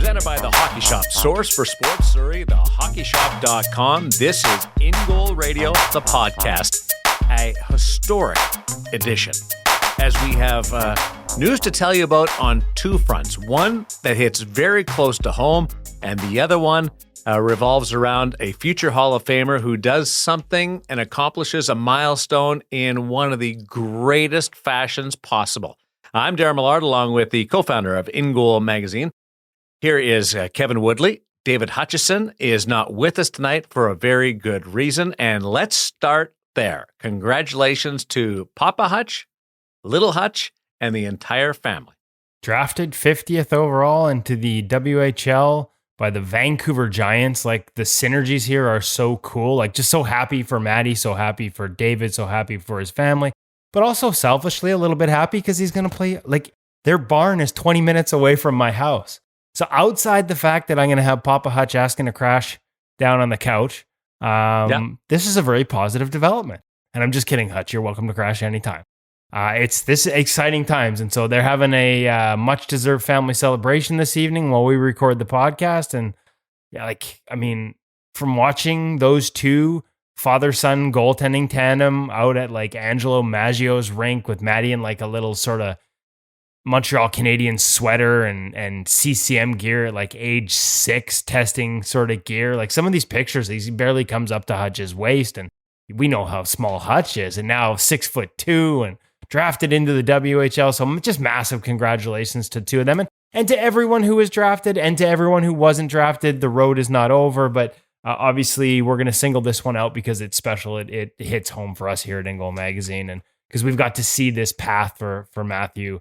presented by the Hockey Shop. Source for sports, Surrey, thehockeyshop.com. This is InGoal Radio, the podcast, a historic edition, as we have news to tell you about on two fronts. One that hits very close to home, and the other one revolves around a future Hall of Famer who does something and accomplishes a milestone in one of the greatest fashions possible. I'm Darren Millard, along with the co-founder of InGoal magazine. Here is Kevin Woodley. David Hutchison is not with us tonight for a very good reason, and let's start there. Congratulations to Papa Hutch, Little Hutch, and the entire family. Drafted 50th overall into the WHL by the Vancouver Giants. Like, the synergies here are so cool. Like, just so happy for Maddie, so happy for David, so happy for his family, but also selfishly a little bit happy because he's going to play, like, their barn is 20 minutes away from my house. So outside the fact that I'm going to have Papa Hutch asking to crash down on the couch, This is a very positive development. And I'm just kidding, Hutch. You're welcome to crash anytime. It's this exciting times. And so they're having a much-deserved family celebration this evening while we record the podcast. And from watching those two father-son goaltending tandem out at like Angelo Maggio's rink with Maddie in like a little sort of Montreal Canadiens sweater and CCM gear at like age 6 testing sort of gear. Like, some of these pictures, he barely comes up to Hutch's waist. And we know how small Hutch is. And now 6'2" and drafted into the WHL. So just massive congratulations to two of them. And to everyone who was drafted and to everyone who wasn't drafted. The road is not over, but obviously we're going to single this one out because it's special. It hits home for us here at InGoal magazine. And because we've got to see this path for Matthew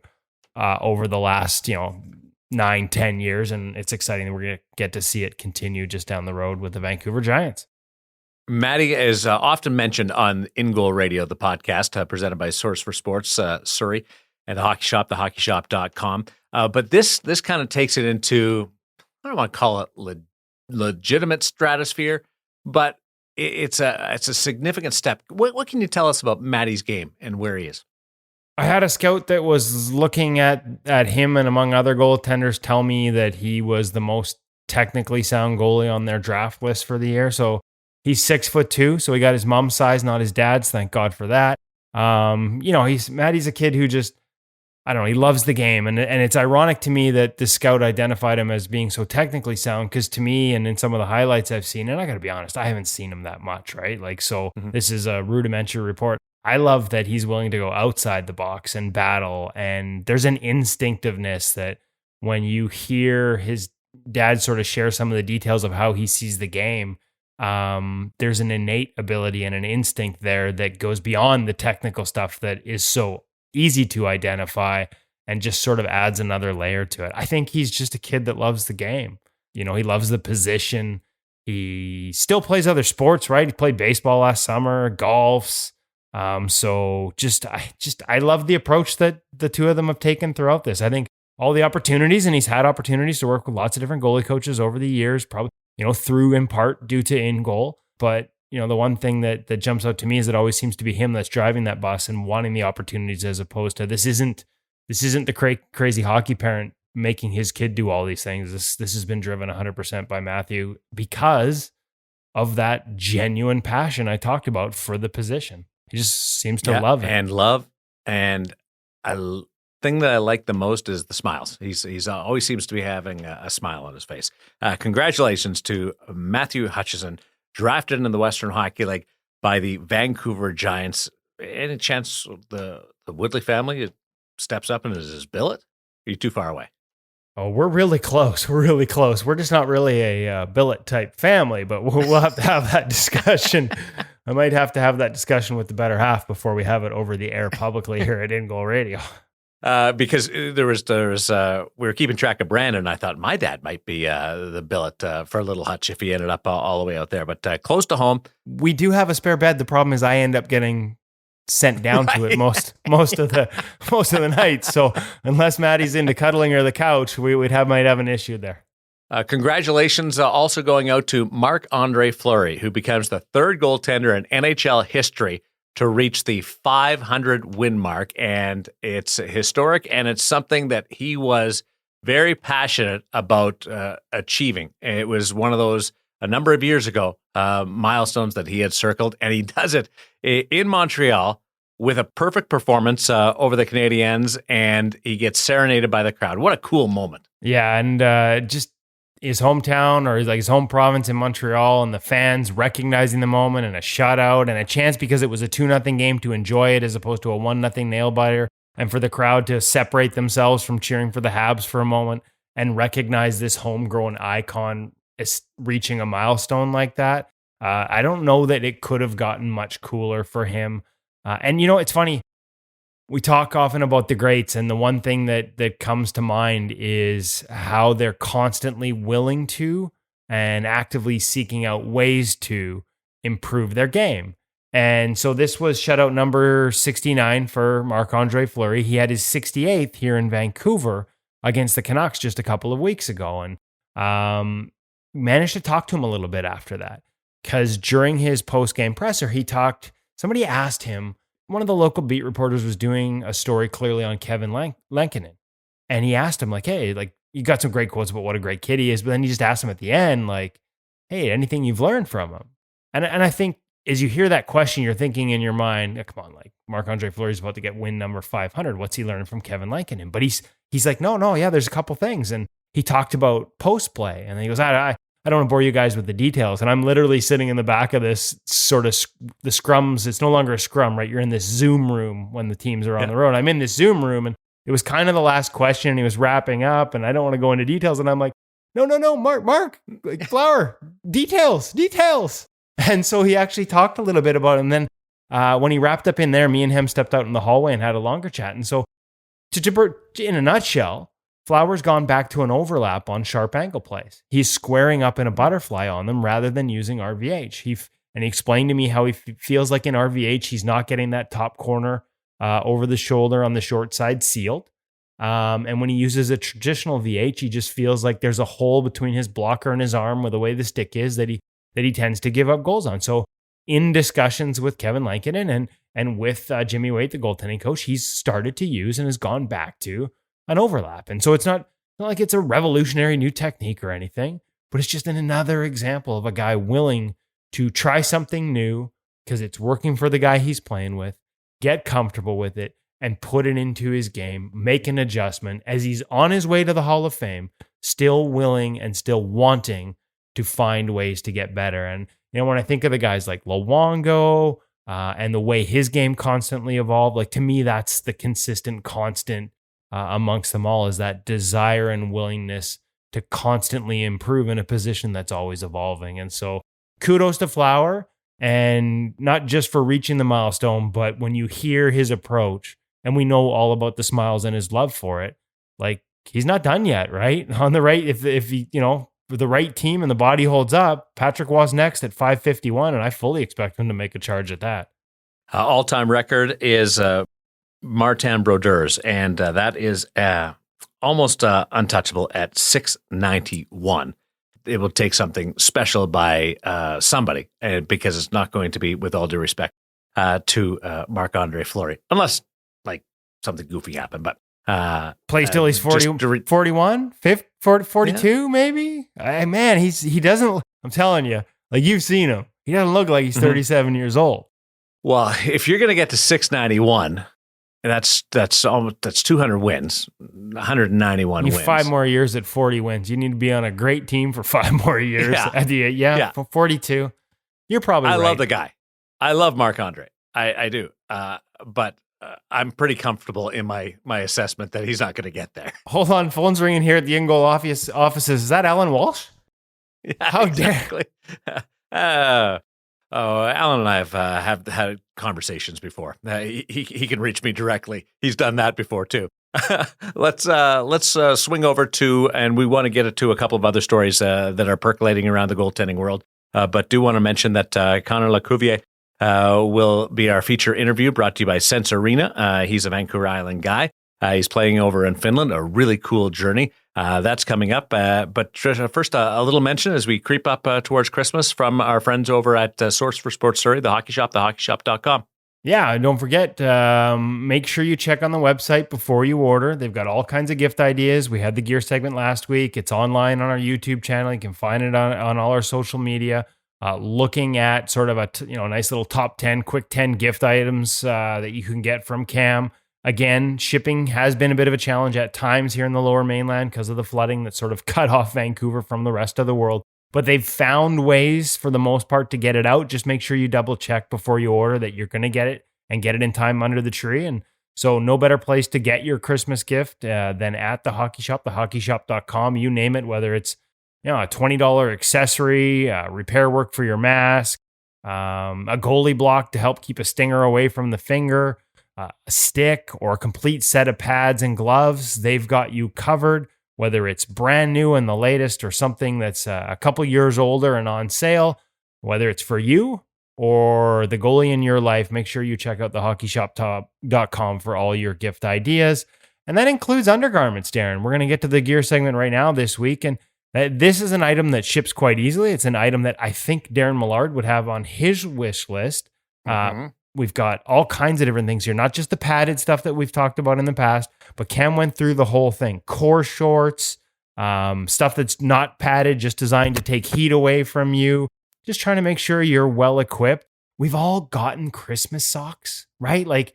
over the last, 9-10 years. And it's exciting that we're going to get to see it continue just down the road with the Vancouver Giants. Maddie is often mentioned on InGoal Radio, the podcast, presented by Source for Sports, Surrey, and the Hockey Shop, thehockeyshop.com. But this kind of takes it into, I don't want to call it legitimate stratosphere, but it's a significant step. What can you tell us about Maddie's game and where he is? I had a scout that was looking at him and among other goaltenders tell me that he was the most technically sound goalie on their draft list for the year. So he's 6'2", so he got his mom's size, not his dad's. Thank God for that. Maddie's a kid who just, I don't know, he loves the game. And it's ironic to me that the scout identified him as being so technically sound, because to me, and in some of the highlights I've seen, and I got to be honest, I haven't seen him that much, right? Like, so This is a rudimentary report. I love that he's willing to go outside the box and battle. And there's an instinctiveness that when you hear his dad sort of share some of the details of how he sees the game, there's an innate ability and an instinct there that goes beyond the technical stuff that is so easy to identify and just sort of adds another layer to it. I think he's just a kid that loves the game. He loves the position. He still plays other sports, right? He played baseball last summer, golfs. I love the approach that the two of them have taken throughout this. I think all the opportunities, and he's had opportunities to work with lots of different goalie coaches over the years, probably, through in part due to InGoal. But, the one thing that jumps out to me is it always seems to be him that's driving that bus and wanting the opportunities, as opposed to this isn't the crazy hockey parent making his kid do all these things. This has been driven 100% by Matthew because of that genuine passion I talked about for the position. He just seems to love it. And a thing that I like the most is the smiles. He's always seems to be having a smile on his face. Congratulations to Matthew Hutchison, drafted into the Western Hockey League by the Vancouver Giants. Any chance the Woodley family steps up and is his billet? Are you too far away? Oh, we're really close. We're just not really a billet type family, but we'll have to have that discussion. I might have to have that discussion with the better half before we have it over the air publicly here at InGoal Radio. Because there was we were keeping track of Brandon, and I thought my dad might be the billet for Little Hutch if he ended up all the way out there. But close to home. We do have a spare bed. The problem is I end up getting sent down to it most of the night. So unless Maddie's into cuddling or the couch, we might have an issue there. Congratulations also going out to Marc-Andre Fleury, who becomes the third goaltender in NHL history to reach the 500 win mark. And it's historic, and it's something that he was very passionate about achieving. It was one of those, a number of years ago, milestones that he had circled, and he does it in Montreal with a perfect performance over the Canadiens, and he gets serenaded by the crowd. What a cool moment. Yeah, and just his hometown or his home province in Montreal and the fans recognizing the moment and a shutout and a chance because it was a 2-0 game to enjoy it as opposed to a 1-0 nail-biter, and for the crowd to separate themselves from cheering for the Habs for a moment and recognize this homegrown icon is reaching a milestone like that. I don't know that it could have gotten much cooler for him. And it's funny. We talk often about the greats, and the one thing that comes to mind is how they're constantly willing to and actively seeking out ways to improve their game. And so this was shutout number 69 for Marc-Andre Fleury. He had his 68th here in Vancouver against the Canucks just a couple of weeks ago, and managed to talk to him a little bit after that. Because during his post-game presser, somebody asked him, one of the local beat reporters was doing a story clearly on Kevin Lankinen. And he asked him, hey, you got some great quotes about what a great kid he is. But then he just asked him at the end, hey, anything you've learned from him? And I think as you hear that question, you're thinking in your mind, come on, Marc-Andre Fleury's about to get win number 500. What's he learning from Kevin Lankinen? But he's like, no, yeah, there's a couple things. And he talked about post-play. And then he goes, I don't want to bore you guys with the details. And I'm literally sitting in the back of this sort of the scrums. It's no longer a scrum, right? You're in this Zoom room when the teams are on the road. I'm in this Zoom room, and it was kind of the last question. And he was wrapping up, and I don't want to go into details. And I'm like, no, Mark, Flower, details. And so he actually talked a little bit about it. And then when he wrapped up in there, me and him stepped out in the hallway and had a longer chat. And so in a nutshell, Flower's gone back to an overlap on sharp angle plays. He's squaring up in a butterfly on them rather than using RVH. And he explained to me how he feels like in RVH, he's not getting that top corner over the shoulder on the short side sealed. And when he uses a traditional VH, he just feels like there's a hole between his blocker and his arm with the way the stick is that he tends to give up goals on. So in discussions with Kevin Lankinen and with Jimmy Waite, the goaltending coach, he's started to use and has gone back to an overlap. And so it's not like it's a revolutionary new technique or anything, but it's just another example of a guy willing to try something new because it's working for the guy he's playing with, get comfortable with it, and put it into his game, make an adjustment as he's on his way to the Hall of Fame, still willing and still wanting to find ways to get better. And, when I think of the guys like Luongo and the way his game constantly evolved, to me, that's the consistent constant amongst them all, is that desire and willingness to constantly improve in a position that's always evolving. And so kudos to Flower, and not just for reaching the milestone, but when you hear his approach, and we know all about the smiles and his love for it, he's not done yet, right? On the right, if he, the right team and the body holds up, Patrick Waugh's next at 551, and I fully expect him to make a charge at that. All-time record is Martin Brodeur's, and that is almost untouchable at 691. It will take something special by somebody, because it's not going to be, with all due respect, to Marc-Andre Fleury, unless something goofy happened. But plays till he's 41, 42, maybe. Man, he doesn't. I'm telling you, you've seen him. He doesn't look like he's 37 years old. Well, if you're going to get to 691. That's 200 wins, 191 wins. 5 more years at 40 wins. You need to be on a great team for 5 more years. Yeah. 42. You're probably right. I love the guy. I love Marc-Andre. I do. But I'm pretty comfortable in my assessment that he's not going to get there. Hold on. Phone's ringing here at the InGoal offices. Is that Alan Walsh? Yeah, how exactly. Alan and I have had conversations before. He can reach me directly. He's done that before too. Let's swing over to, and we want to get to a couple of other stories that are percolating around the goaltending world. But do want to mention that Connor LaCouvee will be our feature interview, brought to you by Sense Arena. He's a Vancouver Island guy. He's playing over in Finland, a really cool journey. That's coming up. But first, a little mention as we creep up towards Christmas from our friends over at Source for Sports Surrey, the Hockey Shop, thehockeysshop.com. Yeah, don't forget, make sure you check on the website before you order. They've got all kinds of gift ideas. We had the gear segment last week. It's online on our YouTube channel. You can find it on all our social media. Looking at sort of a nice little top 10, quick 10 gift items that you can get from Cam. Again, shipping has been a bit of a challenge at times here in the Lower Mainland because of the flooding that sort of cut off Vancouver from the rest of the world. But they've found ways for the most part to get it out. Just make sure you double check before you order that you're going to get it and get it in time under the tree. And so no better place to get your Christmas gift than at the Hockey Shop, thehockeyshop.com. You name it, whether it's a $20 accessory, repair work for your mask, a goalie block to help keep a stinger away from the finger, a stick, or a complete set of pads and gloves. They've got you covered. Whether it's brand new and the latest or something that's a couple years older and on sale, whether it's for you or the goalie in your life, make sure you check out thehockeyshop.com for all your gift ideas. And that includes undergarments, Darren. We're going to get to the gear segment right now this week. And this is an item that ships quite easily. It's an item that I think Darren Millard would have on his wish list. We've got all kinds of different things here, not just the padded stuff that we've talked about in the past, but Cam went through the whole thing. Core shorts, stuff that's not padded, just designed to take heat away from you. Just trying to make sure you're well equipped. We've all gotten Christmas socks, right?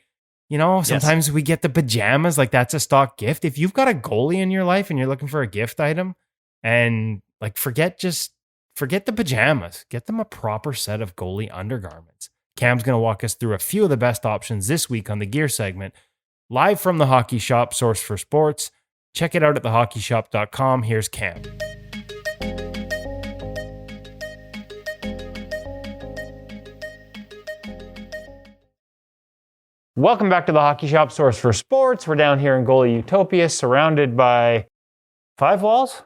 Sometimes we get the pajamas, like that's a stock gift. If you've got a goalie in your life and you're looking for a gift item and forget the pajamas, get them a proper set of goalie undergarments. Cam's going to walk us through a few of the best options this week on the gear segment. Live from the Hockey Shop, source for sports. Check it out at thehockeyshop.com. Here's Cam. Welcome back to the Hockey Shop, source for sports. We're down here in Goalie Utopia, surrounded by 5 walls?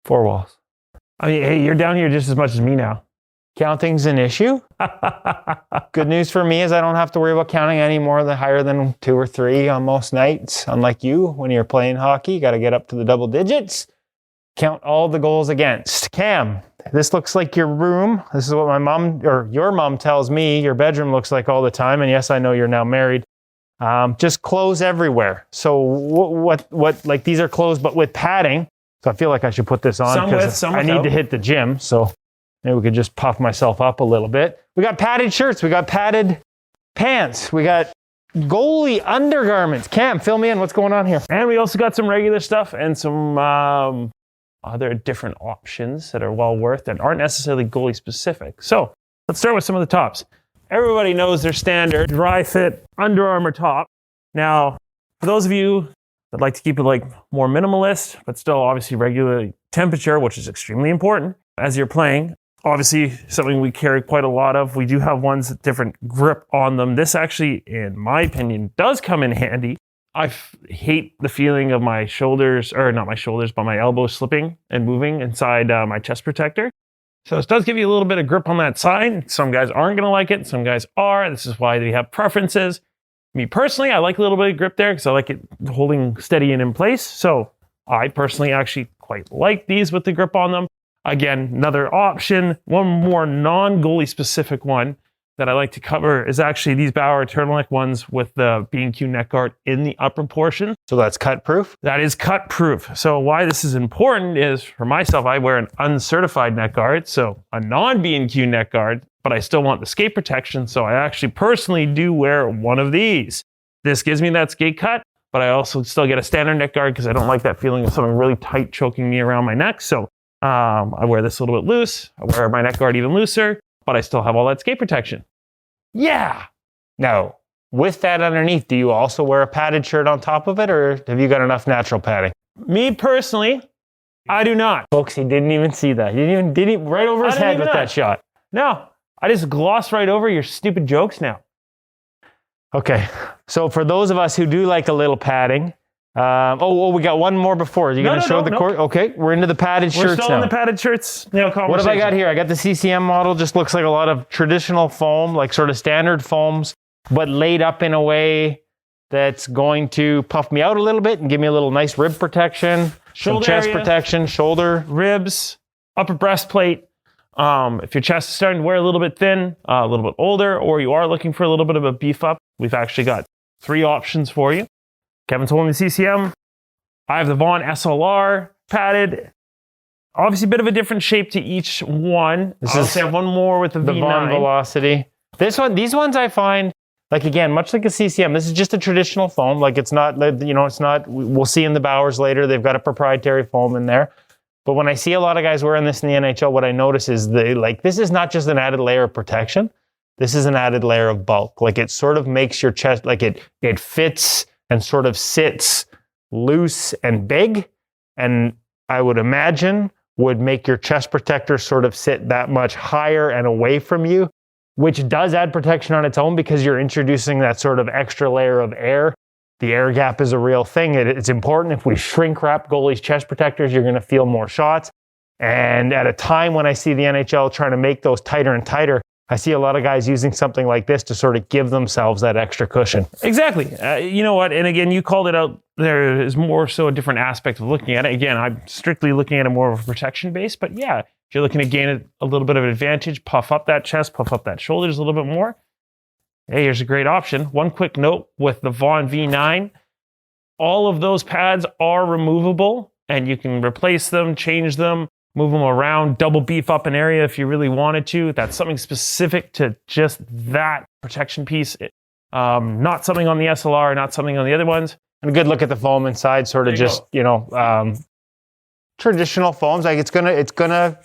4 walls. I mean, hey, you're down here just as much as me now. Counting's an issue. Good news for me is I don't have to worry about counting any more than higher than 2 or 3 on most nights. Unlike you, when you're playing hockey, you got to get up to the double digits. Count all the goals against. Cam, this looks like your room. This is what my mom or your mom tells me your bedroom looks like all the time. And yes, I know you're now married. Just clothes everywhere. So what like these are clothes, but with padding. So I feel like I should put this on because I need to hit the gym. So maybe we could just puff myself up a little bit. We got padded shirts. We got padded pants. We got goalie undergarments. Cam, fill me in. What's going on here? And we also got some regular stuff and some other different options that are well worth and aren't necessarily goalie specific. So let's start with some of the tops. Everybody knows their standard dry fit Under Armour top. Now, for those of you that like to keep it more minimalist, but still obviously regular temperature, which is extremely important as you're playing, obviously something we carry quite a lot of. We do have ones with different grip on them. This actually, in my opinion, does come in handy. I hate the feeling of my shoulders, or not my shoulders, but my elbows slipping and moving inside my chest protector. So it does give you a little bit of grip on that side. Some guys aren't going to like it. Some guys are. This is why they have preferences. Me personally, I like a little bit of grip there because I like it holding steady and in place. So I personally actually quite like these with the grip on them. Again, another option, one more non-goalie specific one that I like to cover is actually these Bauer turtleneck ones with the B&Q neck guard in the upper portion. So that's cut proof? That is cut proof. So why this is important is for myself, I wear an uncertified neck guard, so a non-B&Q neck guard, but I still want the skate protection. So I actually personally do wear one of these. This gives me that skate cut, but I also still get a standard neck guard because I don't like that feeling of something really tight choking me around my neck. So I wear this a little bit loose. I wear my neck guard even looser, but I still have all that skate protection. Yeah. Now, with that underneath, do you also wear a padded shirt on top of it, or have you got enough natural padding? Me personally, I do not. Folks, he didn't even see that. He didn't right over his head with that shot. No, I just gloss right over your stupid jokes now. Okay. So for those of us who do like a little padding, we got one more before. Are you going to show the court? Okay, we're into the padded shirts now. We're still in the padded shirts. What have I got here? I got the CCM model. Just looks like a lot of traditional foam, like sort of standard foams, but laid up in a way that's going to puff me out a little bit and give me a little nice rib protection, some chest protection, shoulder. Ribs, upper breastplate. If your chest is starting to wear a little bit thin, a little bit older, or you are looking for a little bit of a beef up, we've actually got 3 options for you. Kevin's holding the CCM. I have the Vaughn SLR padded. Obviously, a bit of a different shape to each one. I have one more with the V9. Vaughn Velocity. These ones I find, like again, much like a CCM, this is just a traditional foam. Like it's not, we'll see in the Bowers later, they've got a proprietary foam in there. But when I see a lot of guys wearing this in the NHL, what I notice is this is not just an added layer of protection. This is an added layer of bulk. Like it sort of makes your chest, like it fits and sort of sits loose and big. And I would imagine would make your chest protector sort of sit that much higher and away from you, which does add protection on its own because you're introducing that sort of extra layer of air. The air gap is a real thing. It's important. If we shrink wrap goalies' chest protectors, you're going to feel more shots. And at a time when I see the NHL trying to make those tighter and tighter, I see a lot of guys using something like this to sort of give themselves that extra cushion. Exactly. You know what? And again, you called it out. There is more so a different aspect of looking at it. Again, I'm strictly looking at it more of a protection base. But yeah, if you're looking to gain a little bit of an advantage, puff up that chest, puff up that shoulders a little bit more, hey, here's a great option. One quick note with the Vaughn V9, all of those pads are removable and you can replace them, change them, move them around, double beef up an area if you really wanted to. That's something specific to just that protection piece. Not something on the SLR, not something on the other ones. And a good look at the foam inside, sort of just, traditional foams. Like it's gonna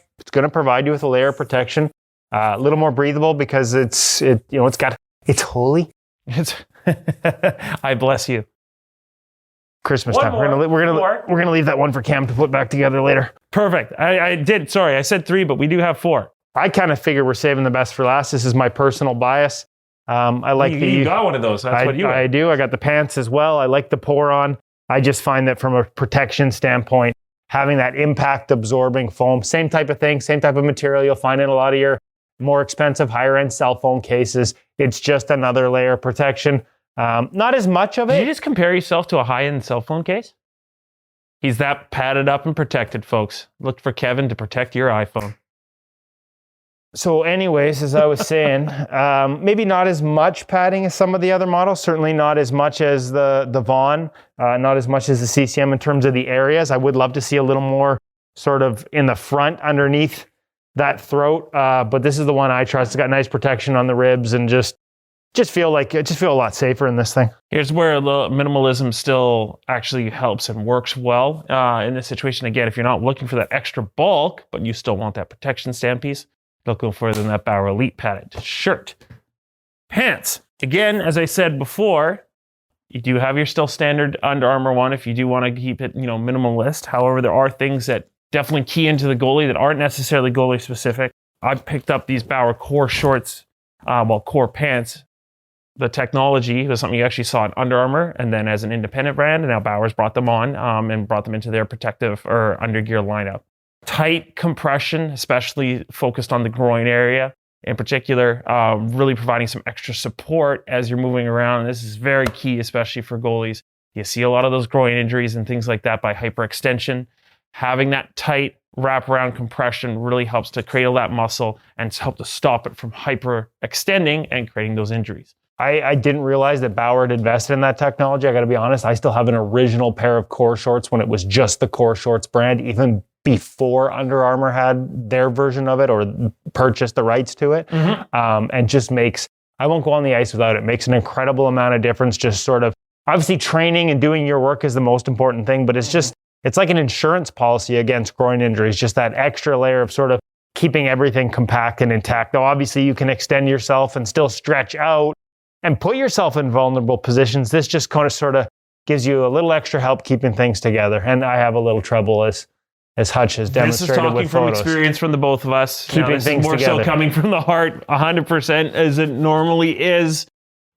provide you with a layer of protection, a little more breathable because it's holy. I bless you. Christmas One time. more. We're gonna leave that one for Cam to put back together later. Perfect. I did. Sorry, I said 3, but we do have 4. I kind of figure we're saving the best for last. This is my personal bias. I like you got one of those. That's what you. I do. I got the pants as well. I like the pour on. I just find that from a protection standpoint, having that impact absorbing foam, same type of thing, same type of material you'll find in a lot of your more expensive, higher end cell phone cases. It's just another layer of protection. Not as much of it. Did you just compare yourself to a high-end cell phone case? He's that padded up and protected, folks. Look for Kevin to protect your iPhone. So anyways, as I was saying, maybe not as much padding as some of the other models, certainly not as much as the Vaughn, not as much as the CCM in terms of the areas. I would love to see a little more sort of in the front underneath that throat, but this is the one I trust. It's got nice protection on the ribs and just feel a lot safer in this thing. Here's where the minimalism still actually helps and works well in this situation. Again, if you're not looking for that extra bulk, but you still want that protection stand piece, don't go further than that Bauer Elite padded shirt. Pants. Again, as I said before, you do have your still standard Under Armour one if you do want to keep it, minimalist. However, there are things that definitely key into the goalie that aren't necessarily goalie specific. I've picked up these Bauer core shorts, core pants. The technology was something you actually saw in Under Armour, and then as an independent brand, and now Bauer's brought them on and brought them into their protective or undergear lineup. Tight compression, especially focused on the groin area in particular, really providing some extra support as you're moving around. And this is very key, especially for goalies. You see a lot of those groin injuries and things like that by hyperextension. Having that tight wraparound compression really helps to cradle that muscle and help to stop it from hyperextending and creating those injuries. I didn't realize that Bauer had invested in that technology. I got to be honest. I still have an original pair of core shorts when it was just the core shorts brand, even before Under Armour had their version of it or purchased the rights to it. Mm-hmm. And just I won't go on the ice without it. It makes an incredible amount of difference. Just sort of, obviously training and doing your work is the most important thing, but it's like an insurance policy against groin injuries, just that extra layer of sort of keeping everything compact and intact. Though obviously you can extend yourself and still stretch out and put yourself in vulnerable positions. This just kind of sort of gives you a little extra help keeping things together. And I have a little trouble as Hutch has demonstrated with photos. This is talking from experience from the both of us. Keeping things more together. So coming from the heart, 100% as it normally is.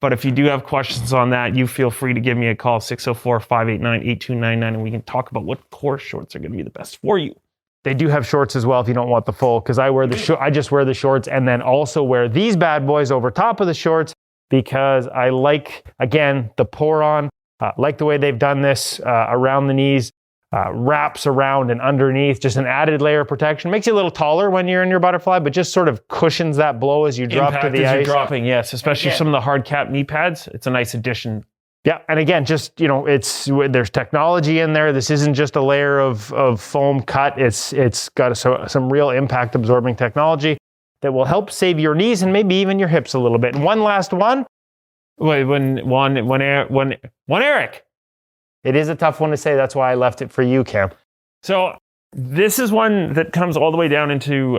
But if you do have questions on that, you feel free to give me a call, 604-589-8299, and we can talk about what core shorts are going to be the best for you. They do have shorts as well if you don't want the full, because I just wear the shorts and then also wear these bad boys over top of the shorts because I like, again, the pour on, like the way they've done this around the knees. wraps around and underneath, just an added layer of protection. Makes you a little taller when you're in your butterfly, but just sort of cushions that blow as you drop to the as ice. You're dropping, yes, especially some of the hard cap knee pads. It's a nice addition. Yeah, and again, just there's technology in there. This isn't just a layer of foam cut. It's got some real impact absorbing technology that will help save your knees and maybe even your hips a little bit. And one last one. Wait, Eric. It is a tough one to say. That's why I left it for you, Cam. So this is one that comes all the way down into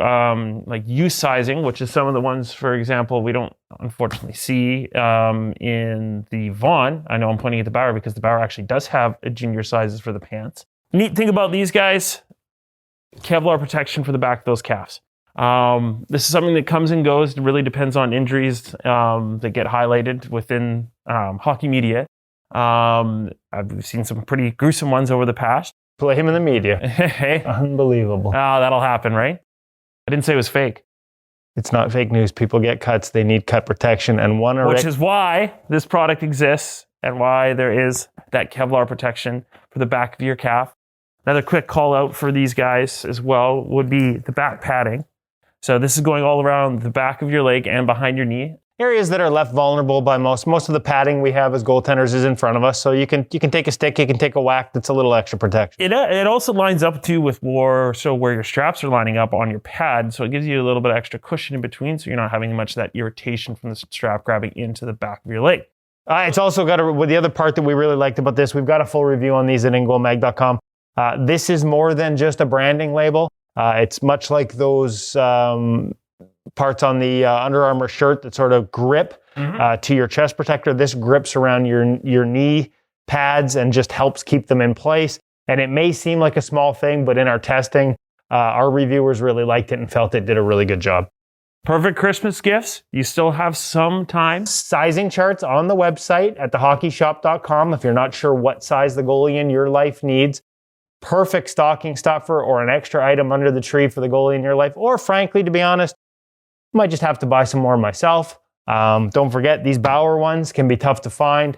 like use sizing, which is some of the ones, for example, we don't unfortunately see in the Vaughn. I know I'm pointing at the Bauer because the Bauer actually does have a junior sizes for the pants. Neat thing about these guys, Kevlar protection for the back of those calves. This is something that comes and goes. It really depends on injuries that get highlighted within hockey media. I've seen some pretty gruesome ones over the past. Play him in the media. Hey. Unbelievable. Oh, that'll happen, right? I didn't say it was fake. It's not fake news. People get cuts. They need cut protection. And which is why this product exists and why there is that Kevlar protection for the back of your calf. Another quick call out for these guys as well would be the back padding. So this is going all around the back of your leg and behind your knee. Areas that are left vulnerable by most of the padding we have as goaltenders is in front of us. So you can take a stick, you can take a whack. That's a little extra protection. It also lines up too with where your straps are lining up on your pad. So it gives you a little bit of extra cushion in between. So you're not having much of that irritation from the strap grabbing into the back of your leg. It's also got the other part that we really liked about this. We've got a full review on these at InGoalMag.com. This is more than just a branding label. It's much like those parts on the Under Armour shirt that sort of grip to your chest protector. This grips around your knee pads and just helps keep them in place. And it may seem like a small thing, but in our testing, our reviewers really liked it and felt it did a really good job. Perfect Christmas gifts. You still have some time. Sizing charts on the website at thehockeyshop.com if you're not sure what size the goalie in your life needs. Perfect stocking stuffer or an extra item under the tree for the goalie in your life. Or frankly, to be honest, might just have to buy some more myself. Don't forget, these Bauer ones can be tough to find.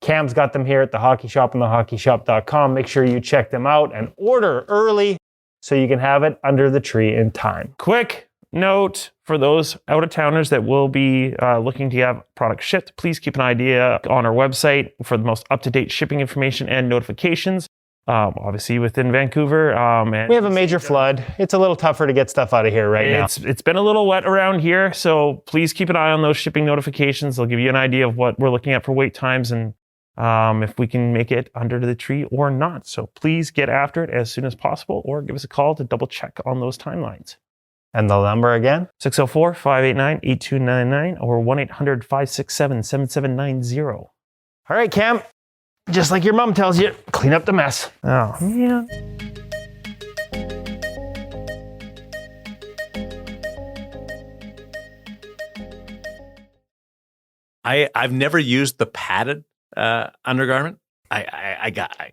Cam's got them here at the Hockey Shop and thehockeyshop.com. Make sure you check them out and order early so you can have it under the tree in time. Quick note for those out-of-towners that will be looking to have product shipped, please keep an idea on our website for the most up-to-date shipping information and notifications. Obviously within Vancouver. And we have a major flood. It's a little tougher to get stuff out of here now. It's been a little wet around here, so please keep an eye on those shipping notifications. They'll give you an idea of what we're looking at for wait times and if we can make it under the tree or not. So please get after it as soon as possible or give us a call to double check on those timelines. And the number again? 604-589-8299 or 1-800-567-7790. All right, Cam. Just like your mom tells you, clean up the mess. Oh, yeah. I've never used the padded undergarment. I gotta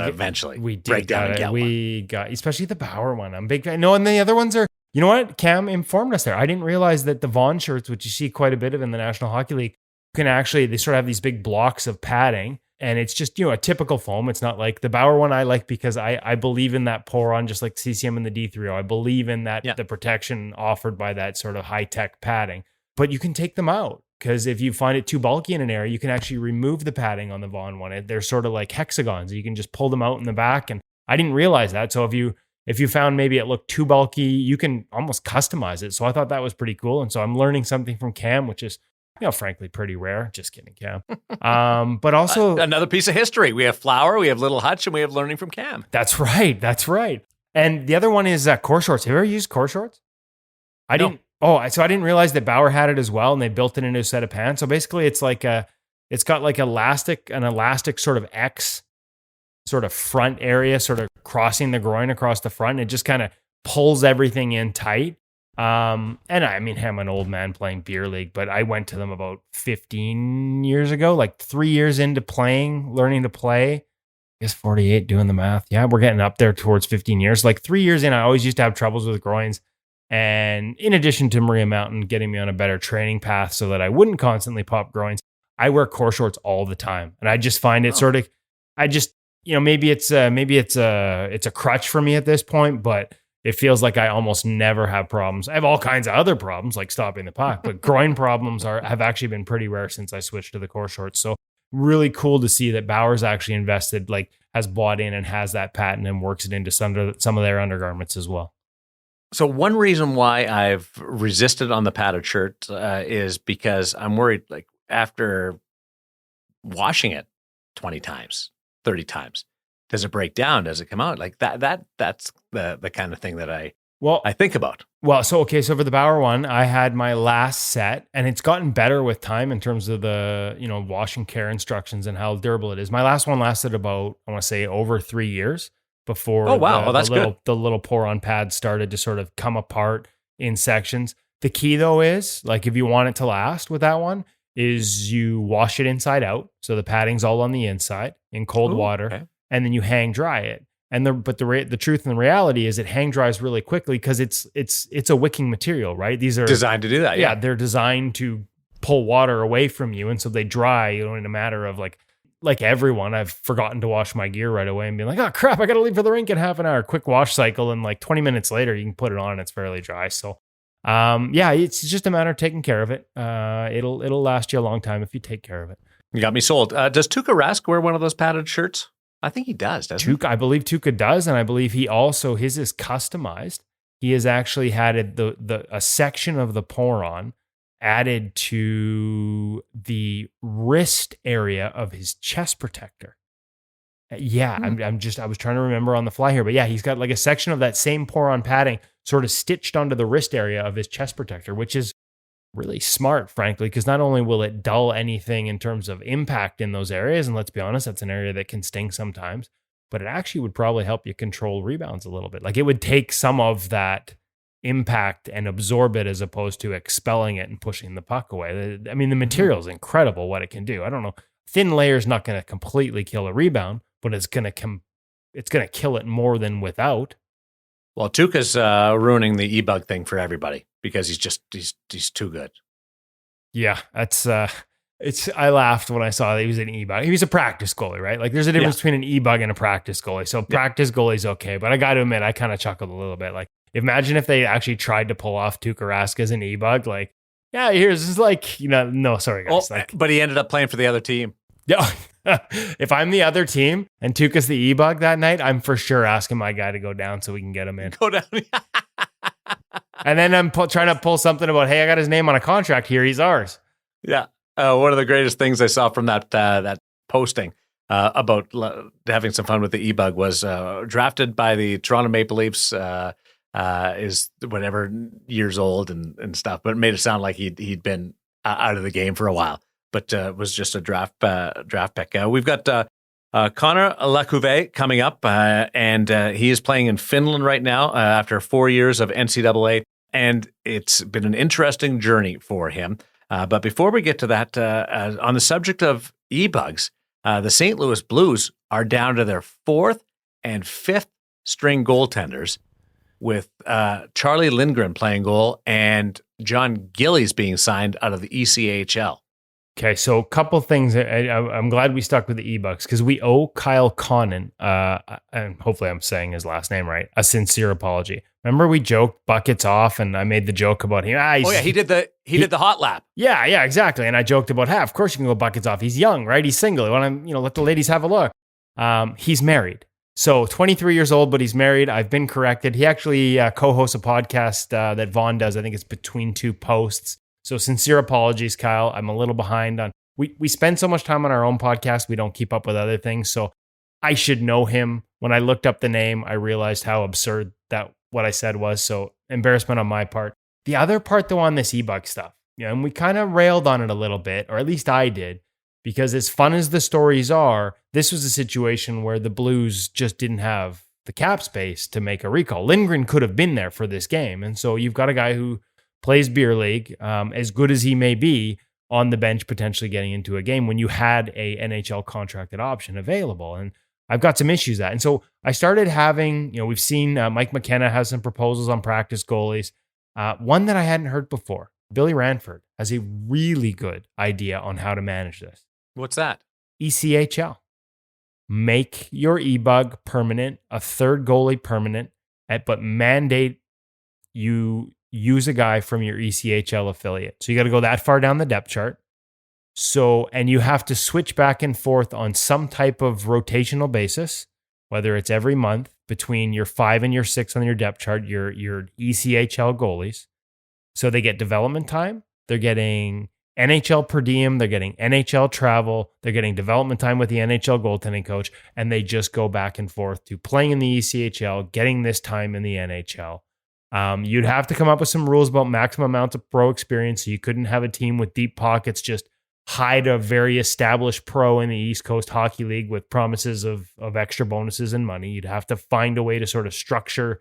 eventually break down and get one. We got, especially the Bauer one. I'm a big fan. No, and the other ones are, you know what? Cam informed us there. I didn't realize that the Vaughn shirts, which you see quite a bit of in the National Hockey League, they sort of have these big blocks of padding. And it's just, a typical foam. It's not like the Bauer one I like because I believe in that pour on, just like CCM and the D3O. I believe in that, the protection offered by that sort of high-tech padding. But you can take them out because if you find it too bulky in an area, you can actually remove the padding on the Vaughn one. They're sort of like hexagons. You can just pull them out in the back. And I didn't realize that. So if you found maybe it looked too bulky, you can almost customize it. So I thought that was pretty cool. And so I'm learning something from Cam, which is, frankly, pretty rare. Just kidding, Cam. But also another piece of history. We have Flower, we have Little Hutch, and we have learning from Cam. That's right. And the other one is core shorts. Have you ever used core shorts? I didn't. Oh, so I didn't realize that Bauer had it as well, and they built it into a set of pants. So basically, it's got like an elastic sort of X, sort of front area, sort of crossing the groin across the front. It just kind of pulls everything in tight. And I'm an old man playing beer league, but I went to them about 15 years ago, like 3 years into learning to play. I guess 48 doing the math. Yeah, we're getting up there towards 15 years. Like 3 years in, I always used to have troubles with groins. And in addition to Maria Mountain getting me on a better training path so that I wouldn't constantly pop groins, I wear core shorts all the time. And I just find it maybe it's a crutch for me at this point, but it feels like I almost never have problems. I have all kinds of other problems like stopping the puck, but groin problems have actually been pretty rare since I switched to the core shorts. So really cool to see that Bauer's actually invested, like has bought in and has that patent and works it into some of their undergarments as well. So one reason why I've resisted on the padded shirt is because I'm worried, like after washing it 20 times, 30 times, does it break down? Does it come out? Like that's the kind of thing that I think about. Well, so for the Bauer one, I had my last set and it's gotten better with time in terms of the, wash and care instructions and how durable it is. My last one lasted about, I want to say over 3 years before the little pour-on pad started to sort of come apart in sections. The key though is, like, if you want it to last with that one, is you wash it inside out. So the padding's all on the inside in cold water. Okay. And then you hang dry it. And the truth and the reality is it hang dries really quickly because it's a wicking material, right? These are designed to do that. Yeah, they're designed to pull water away from you, and so they dry. In a matter of like everyone, I've forgotten to wash my gear right away and be like, oh crap, I got to leave for the rink in half an hour. Quick wash cycle, and like 20 minutes later, you can put it on and it's fairly dry. So, it's just a matter of taking care of it. It'll last you a long time if you take care of it. You got me sold. Does Tuukka Rask wear one of those padded shirts? I think he does, doesn't he? I believe Tuukka does, and I believe he also, his is customized. He has actually had a section of the pour-on added to the wrist area of his chest protector. Yeah, I was trying to remember on the fly here, but yeah, he's got like a section of that same pour-on padding sort of stitched onto the wrist area of his chest protector, which is really smart, frankly, because not only will it dull anything in terms of impact in those areas, and let's be honest, that's an area that can sting sometimes, but it actually would probably help you control rebounds a little bit. Like it would take some of that impact and absorb it as opposed to expelling it and pushing the puck away. I mean, the material is incredible what it can do. I don't know. Thin layer is not going to completely kill a rebound, but it's going to kill it more than without. Well, Tuukka's ruining the e-bug thing for everybody because he's too good. Yeah, that's I laughed when I saw that he was an e-bug. He was a practice goalie, right? Like there's a difference between an e-bug and a practice goalie. So practice goalie's okay, but I got to admit, I kind of chuckled a little bit. Like imagine if they actually tried to pull off Tuukka Rask as an e-bug. Like, yeah, here's just like, no, sorry guys. But he ended up playing for the other team. Yeah. If I'm the other team and Tuukka's the e-bug that night, I'm for sure asking my guy to go down so we can get him in. Go down. And then I'm trying to pull something about, hey, I got his name on a contract here. He's ours. Yeah. One of the greatest things I saw from that posting about having some fun with the e-bug was drafted by the Toronto Maple Leafs, is whatever years old and stuff, but it made it sound like he'd been out of the game for a while. But was just a draft pick. We've got Connor LaCouvee coming up, and he is playing in Finland right now after 4 years of NCAA, and it's been an interesting journey for him. But before we get to that, on the subject of e-bugs, the St. Louis Blues are down to their 4th and 5th string goaltenders, with Charlie Lindgren playing goal and John Gillies being signed out of the ECHL. Okay, so a couple things. I'm glad we stuck with the e-bucks because we owe Kyle Connon, and hopefully I'm saying his last name right, a sincere apology. Remember we joked buckets off, and I made the joke about him. He did the hot lap. Yeah, exactly. And I joked about, of course you can go buckets off. He's young, right? He's single. You want to, let the ladies have a look. He's married. So 23 years old, but he's married. I've been corrected. He actually co-hosts a podcast that Vaughn does. I think it's Between Two Posts. So sincere apologies, Kyle. I'm a little behind on. We spend so much time on our own podcast, we don't keep up with other things. So I should know him. When I looked up the name, I realized how absurd that what I said was. So embarrassment on my part. The other part, though, on this e-bug stuff, and we kind of railed on it a little bit, or at least I did, because as fun as the stories are, this was a situation where the Blues just didn't have the cap space to make a recall. Lindgren could have been there for this game, and so you've got a guy who plays beer league, as good as he may be, on the bench potentially getting into a game when you had a NHL contracted option available. And I've got some issues with that. And so I started having, we've seen Mike McKenna has some proposals on practice goalies. One that I hadn't heard before, Billy Ranford has a really good idea on how to manage this. What's that? ECHL. make your e-bug permanent, a third goalie permanent, but mandate you use a guy from your ECHL affiliate. So you got to go that far down the depth chart. So, and you have to switch back and forth on some type of rotational basis, whether it's every month between your 5 and your 6 on your depth chart, your ECHL goalies. So they get development time. They're getting NHL per diem. They're getting NHL travel. They're getting development time with the NHL goaltending coach. And they just go back and forth to playing in the ECHL, getting this time in the NHL. You'd have to come up with some rules about maximum amounts of pro experience. So you couldn't have a team with deep pockets just hide a very established pro in the East Coast Hockey League with promises of extra bonuses and money. You'd have to find a way to sort of structure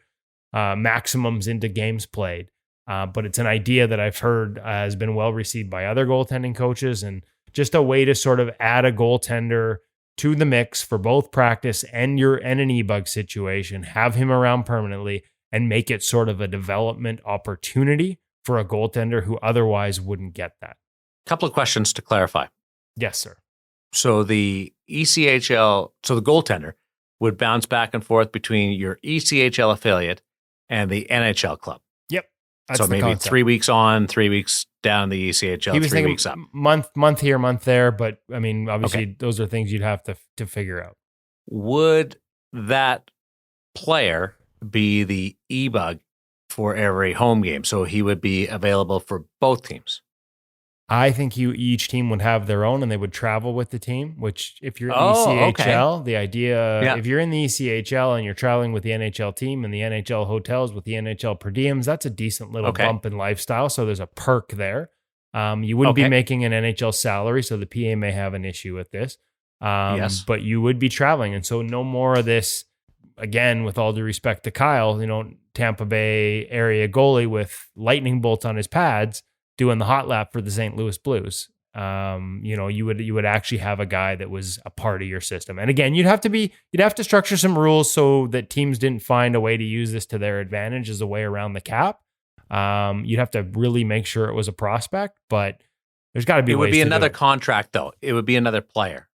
maximums into games played. But it's an idea that I've heard has been well received by other goaltending coaches, and just a way to sort of add a goaltender to the mix for both practice and an e-bug situation, have him around permanently, and make it sort of a development opportunity for a goaltender who otherwise wouldn't get that. Couple of questions to clarify. Yes, sir. So the ECHL, so the goaltender would bounce back and forth between your ECHL affiliate and the NHL club. Yep. So maybe concept. 3 weeks on, 3 weeks down the ECHL, he was 3 weeks up. Month here, month there. But I mean, obviously those are things you'd have to figure out. Would that player be the e-bug for every home game? So he would be available for both teams. I think each team would have their own, and they would travel with the team, which if you're ECHL, the idea, if you're in the ECHL and you're traveling with the NHL team and the NHL hotels with the NHL per diems, that's a decent little bump in lifestyle. So there's a perk there. You wouldn't be making an NHL salary, so the PA may have an issue with this. Yes. But you would be traveling. And so no more of this, again, with all due respect to Kyle, Tampa Bay area goalie with lightning bolts on his pads, doing the hot lap for the St. Louis Blues. You would actually have a guy that was a part of your system. And again, you'd have to structure some rules so that teams didn't find a way to use this to their advantage as a way around the cap. You'd have to really make sure it was a prospect, but there's got to be. It would be another contract, though. It would be another player.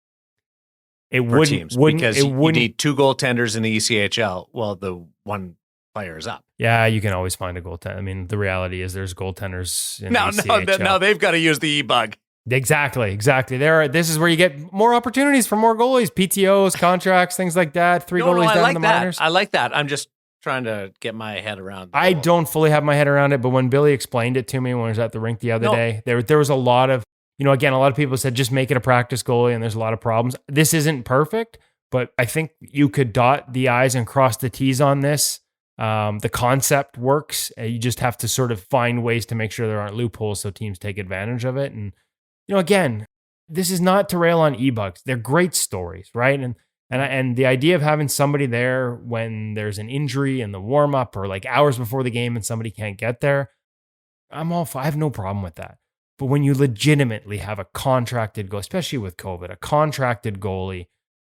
It wouldn't, because you need 2 goaltenders in the ECHL. Well, the one player is up. Yeah, you can always find a goaltender. I mean, the reality is there's goaltenders in the ECHL. No, they've got to use the e-bug. Exactly. This is where you get more opportunities for more goalies, PTOs, contracts, things like that. 3 goalies down in the minors. I like that. I'm just trying to get my head around it. I don't fully have my head around it, but when Billy explained it to me when I was at the rink the other day, there was a lot of, again, a lot of people said just make it a practice goalie, and there's a lot of problems. This isn't perfect, but I think you could dot the I's and cross the T's on this. The concept works. You just have to sort of find ways to make sure there aren't loopholes so teams take advantage of it. And, again, this is not to rail on e-bugs. They're great stories, right? And the idea of having somebody there when there's an injury in the warm-up or like hours before the game and somebody can't get there, I have no problem with that. But when you legitimately have a contracted goalie, especially with COVID, a contracted goalie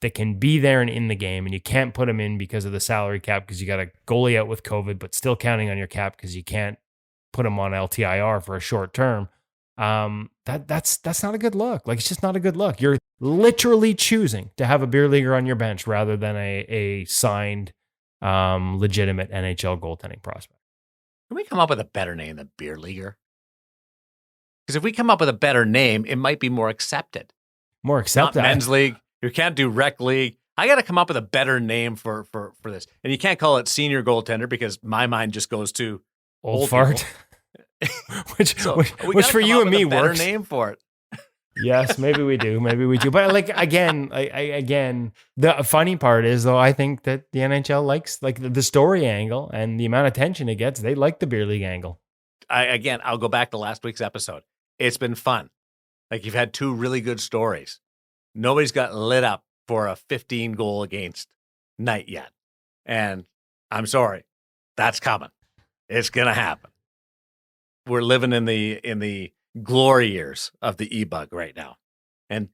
that can be there and in the game, and you can't put him in because of the salary cap because you got a goalie out with COVID, but still counting on your cap because you can't put him on LTIR for a short term. That's not a good look. Like, it's just not a good look. You're literally choosing to have a beer leaguer on your bench rather than a signed, legitimate NHL goaltending prospect. Can we come up with a better name than beer leaguer? Because if we come up with a better name, it might be more accepted. More accepted. Not men's league. You can't do rec league. I got to come up with a better name for this. And you can't call it senior goaltender because my mind just goes to old fart. which for you and me works. Better name for it. Yes, maybe we do. But again, the funny part is though, I think that the NHL likes the story angle and the amount of attention it gets. They like the beer league angle. I'll go back to last week's episode. It's been fun. You've had 2 really good stories. Nobody's got lit up for a 15 goal against night yet. And I'm sorry, that's coming. It's going to happen. We're living in the glory years of the e-bug right now. And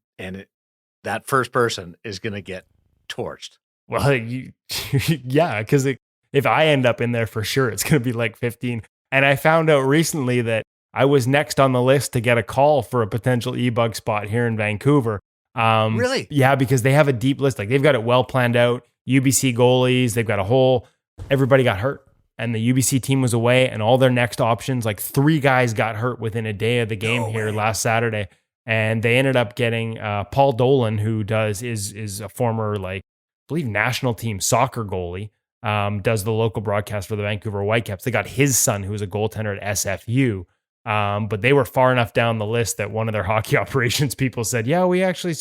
that first person is going to get torched. Well, yeah, because if I end up in there for sure, it's going to be like 15. And I found out recently that I was next on the list to get a call for a potential e-bug spot here in Vancouver. Really? Yeah, because they have a deep list. Like they've got it well planned out. UBC goalies, they've got everybody got hurt. And the UBC team was away, and all their next options, like 3 guys got hurt within a day of the game last Saturday. And they ended up getting Paul Dolan, who is a former, like, I believe, national team soccer goalie, does the local broadcast for the Vancouver Whitecaps. They got his son, who was a goaltender at SFU. But they were far enough down the list that one of their hockey operations people said, yeah, we actually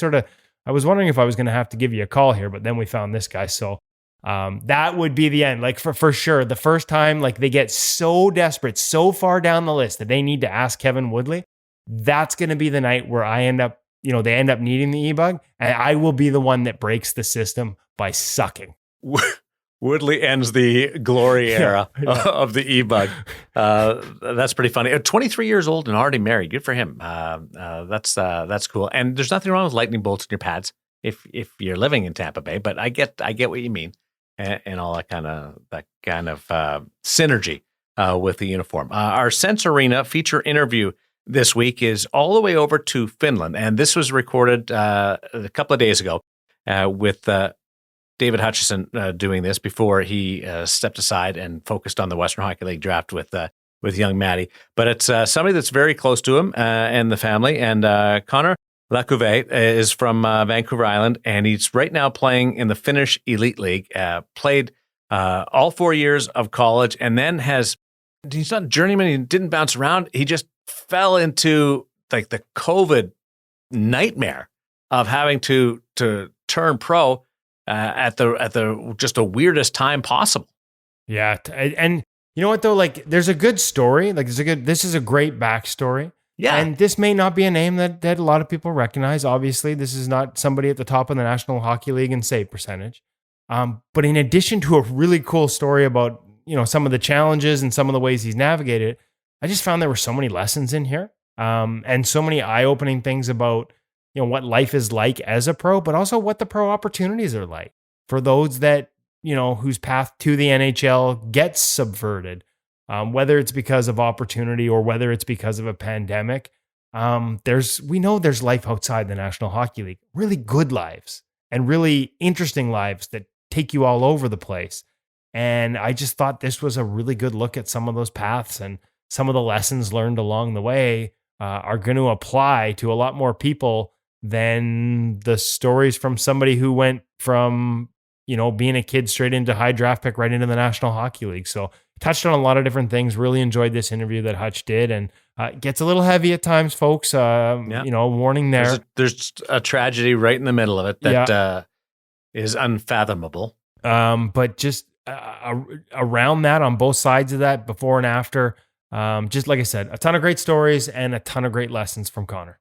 I was wondering if I was going to have to give you a call here, but then we found this guy. So that would be the end. Like for sure, the first time, like they get so desperate, so far down the list that they need to ask Kevin Woodley, that's going to be the night where they end up needing the e-bug, and I will be the one that breaks the system by sucking. Woodley ends the glory era of the e-bug. That's pretty funny. 23 years old and already married. Good for him. That's cool. And there's nothing wrong with lightning bolts in your pads if you're living in Tampa Bay. But I get what you mean, and all that kind of synergy with the uniform. Our Sense Arena feature interview this week is all the way over to Finland, and this was recorded a couple of days ago with David Hutchison doing this before he stepped aside and focused on the Western Hockey League draft with young Maddie. But it's somebody that's very close to him and the family. And Connor LaCouvee is from Vancouver Island, and he's right now playing in the Finnish Elite League. Played all 4 years of college, and then he's not a journeyman. He didn't bounce around. He just fell into like the COVID nightmare of having to turn pro at the just the weirdest time possible. Yeah, and you know what though? Like, there's a good story. Like, this is a great backstory. Yeah, and this may not be a name that a lot of people recognize. Obviously, this is not somebody at the top of the National Hockey League in save percentage. But in addition to a really cool story about some of the challenges and some of the ways he's navigated it, I just found there were so many lessons in here, and so many eye-opening things about what life is like as a pro, but also what the pro opportunities are like for those that whose path to the NHL gets subverted, whether it's because of opportunity or whether it's because of a pandemic. We know there's life outside the National Hockey League, really good lives and really interesting lives that take you all over the place. And I just thought this was a really good look at some of those paths, and some of the lessons learned along the way are going to apply to a lot more people than the stories from somebody who went from, being a kid straight into high draft pick right into the National Hockey League. So touched on a lot of different things. Really enjoyed this interview that Hutch did, and gets a little heavy at times, folks. Warning there. There's a tragedy right in the middle of it that is unfathomable. But just around that, on both sides of that, before and after, just like I said, a ton of great stories and a ton of great lessons from Connor.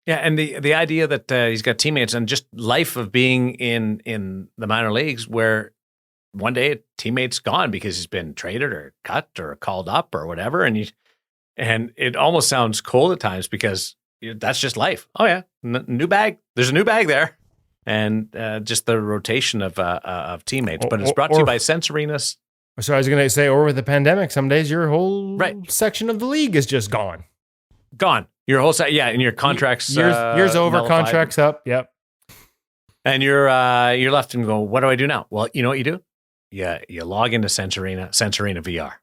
Yeah, and the idea that he's got teammates and just life of being in the minor leagues where one day a teammate's gone because he's been traded or cut or called up or whatever, and it almost sounds cold at times because that's just life. Oh yeah, new bag. There's a new bag there. And just the rotation of teammates. But it's brought to you by Sense Arenas. So I was going to say, or with the pandemic, some days your whole section of the league is just gone. Gone. Your whole set, and your contracts. Years over, nullified. Contracts up. Yep. And you're left and go, what do I do now? Well, you know what you do? Yeah, you log into Sense Arena VR.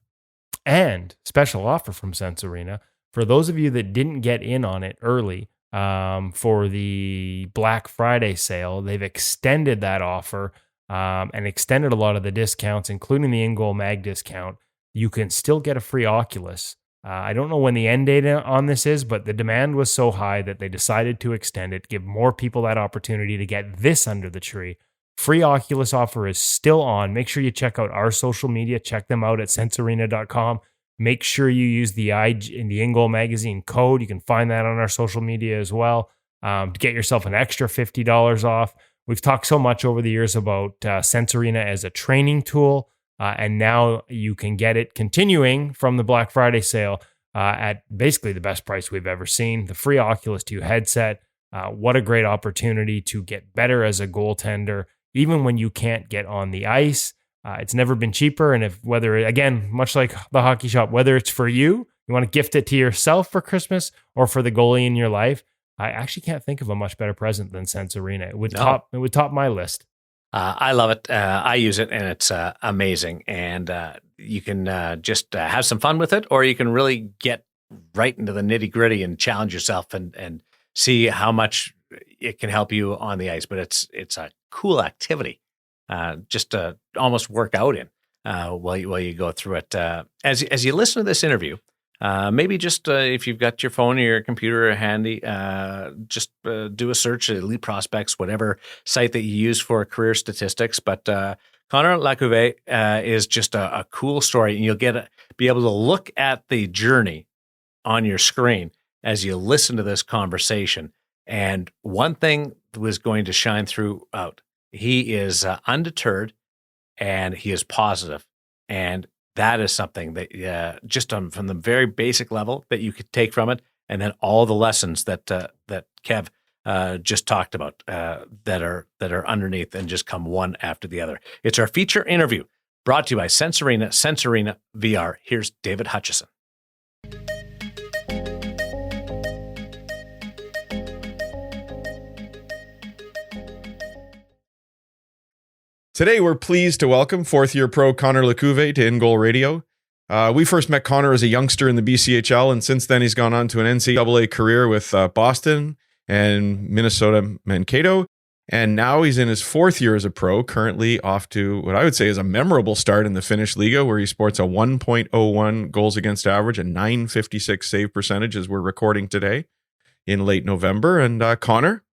And special offer from Sense Arena for those of you that didn't get in on it early. For the Black Friday sale, they've extended that offer and extended a lot of the discounts, including the InGoal Mag discount. You can still get a free Oculus. I don't know when the end date on this is, but the demand was so high that they decided to extend it, give more people that opportunity to get this under the tree. Free Oculus offer is still on. Make sure you check out our social media. Check them out at sensearena.com. Make sure you use the InGoal Magazine code. You can find that on our social media as well to get yourself an extra $50 off. We've talked so much over the years about Sense Arena as a training tool, and now you can get it continuing from the Black Friday sale at basically the best price we've ever seen. The free Oculus 2 headset. What a great opportunity to get better as a goaltender, even when you can't get on the ice. It's never been cheaper. And much like the hockey shop, whether it's for you want to gift it to yourself for Christmas or for the goalie in your life, I actually can't think of a much better present than Sense Arena. It would No. top my list. I love it. I use it, and it's amazing. And you can just have some fun with it, or you can really get right into the nitty gritty and challenge yourself and see how much it can help you on the ice. But it's a cool activity, just to almost work out in while you go through it. As you listen to this interview, maybe just if you've got your phone or your computer handy, just do a search at Elite Prospects, whatever site that you use for career statistics. But Connor LaCouvee is just a cool story, and you'll be able to look at the journey on your screen as you listen to this conversation. And one thing was going to shine throughout. He is undeterred, and he is positive, and that is something that just from the very basic level that you could take from it, and then all the lessons that Kev just talked about that are underneath and just come one after the other. It's our feature interview brought to you by Sense Arena VR. Here's David Hutchison. Today, we're pleased to welcome fourth-year pro Connor LaCouvee to InGoal Radio. We first met Connor as a youngster in the BCHL, and since then he's gone on to an NCAA career with Boston and Minnesota Mankato, and now he's in his fourth year as a pro, currently off to what I would say is a memorable start in the Finnish Liga, where he sports a 1.01 goals against average and 956 save percentage as we're recording today in late November. And Connor,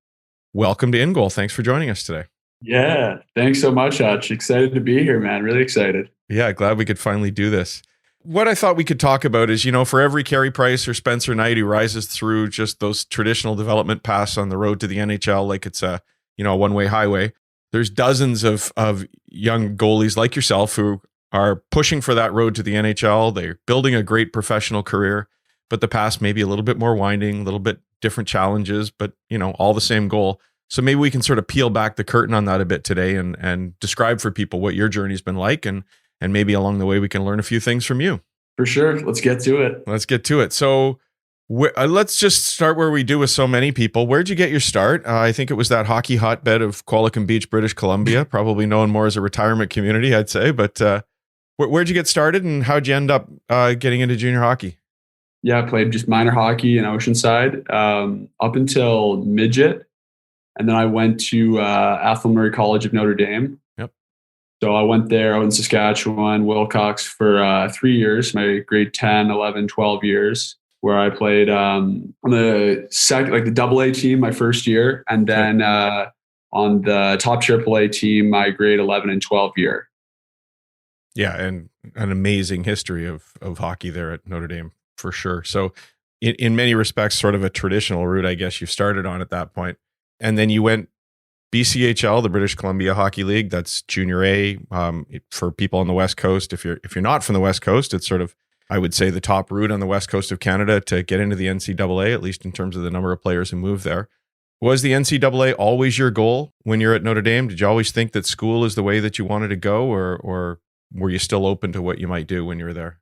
welcome to InGoal. Thanks for joining us today. Yeah, thanks so much, Hutch. Excited to be here, man. Really excited. Yeah, glad we could finally do this. What I thought we could talk about is, for every Carey Price or Spencer Knight who rises through just those traditional development paths on the road to the NHL like it's a one-way highway, there's dozens of young goalies like yourself who are pushing for that road to the NHL. They're building a great professional career, but the past may be a little bit more winding, a little bit different challenges, but, all the same goal. So maybe we can sort of peel back the curtain on that a bit today and describe for people what your journey's been like, and maybe along the way we can learn a few things from you. For sure. Let's get to it. So let's just start where we do with so many people. Where'd you get your start? I think it was that hockey hotbed of Qualicum Beach, British Columbia, probably known more as a retirement community, I'd say. But where'd you get started, and how'd you end up getting into junior hockey? Yeah, I played just minor hockey in Oceanside up until midget. And then I went to Athol Murray College of Notre Dame. Yep. So I went there out in Saskatchewan, Wilcox for 3 years, my grade 10, 11, 12 years, where I played on the the AA team my first year, and then on the top AAA team my grade 11 and 12 year. Yeah, and an amazing history of hockey there at Notre Dame for sure. So in many respects, sort of a traditional route, I guess you started on at that point. And then you went BCHL, the British Columbia Hockey League. That's Junior A for people on the West Coast. If you're not from the West Coast, it's sort of, I would say, the top route on the West Coast of Canada to get into the NCAA, at least in terms of the number of players who move there. Was the NCAA always your goal when you're at Notre Dame? Did you always think that school is the way that you wanted to go, or were you still open to what you might do when you were there?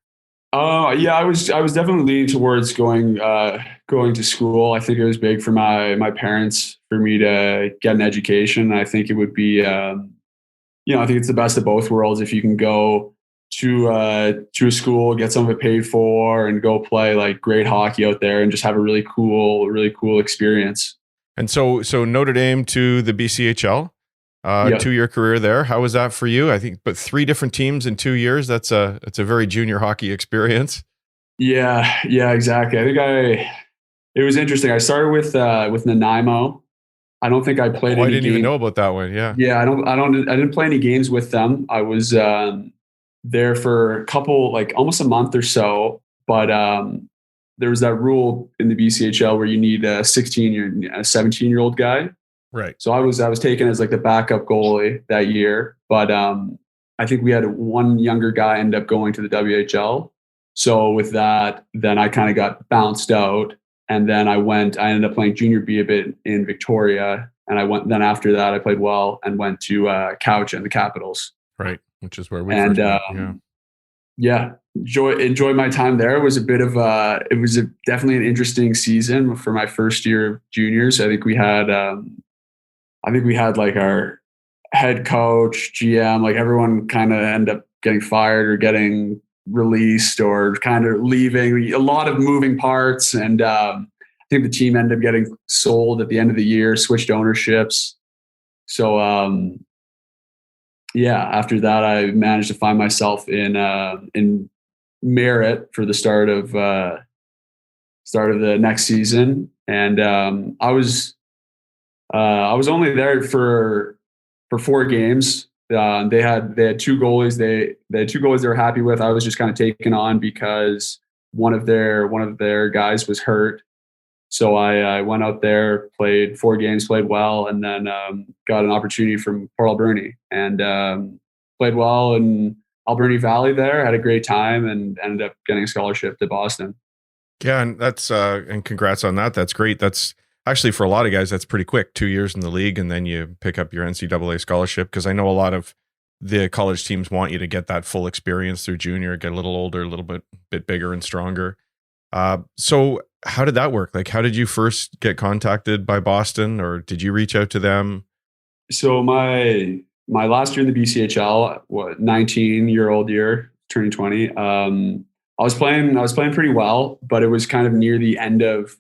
Yeah, I was definitely leaning towards going to school. I think it was big for my parents for me to get an education. I think it would be, I think it's the best of both worlds if you can go to a school, get some of it paid for, and go play like great hockey out there and just have a really cool experience. And so Notre Dame to the BCHL. 2-year career there. How was that for you? I think, but 3 different teams in 2 years. That's a very junior hockey experience. Yeah, exactly. I think it was interesting. I started with Nanaimo. I don't think I played. I didn't even know about that one. Yeah. Yeah, I didn't play any games with them. I was there for a couple, like almost a month or so. But there was that rule in the BCHL where you need a 17-year-old guy. Right. So I was taken as like the backup goalie that year, but I think we had one younger guy end up going to the WHL. So with that, then I kind of got bounced out, and then I ended up playing junior B a bit in Victoria, and then after that I played well and went to Couch and the Capitals. Right, which is where we first met. Yeah. yeah, enjoy my time there. It was definitely an interesting season for my first year of juniors. I think we had like our head coach, GM, like everyone kind of ended up getting fired or getting released or kind of leaving. A lot of moving parts, and I think the team ended up getting sold at the end of the year, switched ownerships. So after that, I managed to find myself in Merritt for the start of the next season, and I was only there for 4 games. They had 2 goalies. They had 2 goalies they were happy with. I was just kind of taken on because one of their guys was hurt. So I went out there, played 4 games, played well, and then got an opportunity from Port Alberni and played well in Alberni Valley there. Had a great time and ended up getting a scholarship to Boston. Yeah, and that's and congrats on that. That's great. That's actually, for a lot of guys, that's pretty quick. 2 years in the league, and then you pick up your NCAA scholarship. Because I know a lot of the college teams want you to get that full experience through junior, get a little older, a little bit bigger and stronger. So how did that work? Like, how did you first get contacted by Boston, or did you reach out to them? So my last year in the BCHL, 19-year-old year, turning 20. I was playing pretty well, but it was kind of near the end of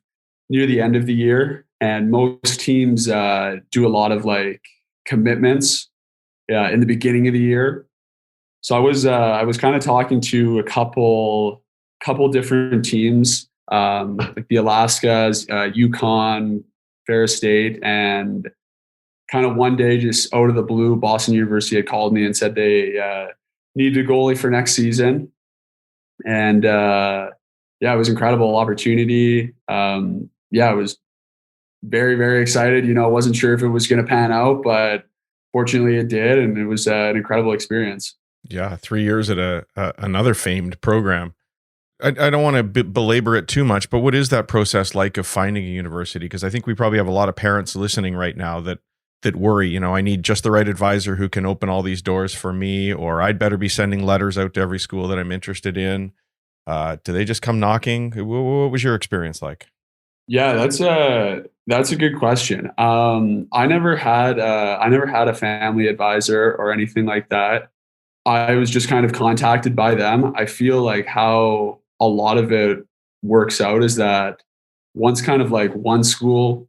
the year, and most teams do a lot of like commitments in the beginning of the year. So I was kind of talking to a couple different teams, like the Alaskas, UConn, Ferris State, and kind of one day, just out of the blue, Boston University had called me and said they needed a goalie for next season, and it was an incredible opportunity. I was very, very excited. I wasn't sure if it was going to pan out, but fortunately it did. And it was an incredible experience. Yeah. 3 years at another famed program. I don't want to belabor it too much, but what is that process like of finding a university? Because I think we probably have a lot of parents listening right now that worry, I need just the right advisor who can open all these doors for me, or I'd better be sending letters out to every school that I'm interested in. Do they just come knocking? What was your experience like? Yeah, that's a good question. I never had a family advisor or anything like that. I was just kind of contacted by them. I feel like how a lot of it works out is that once kind of like one school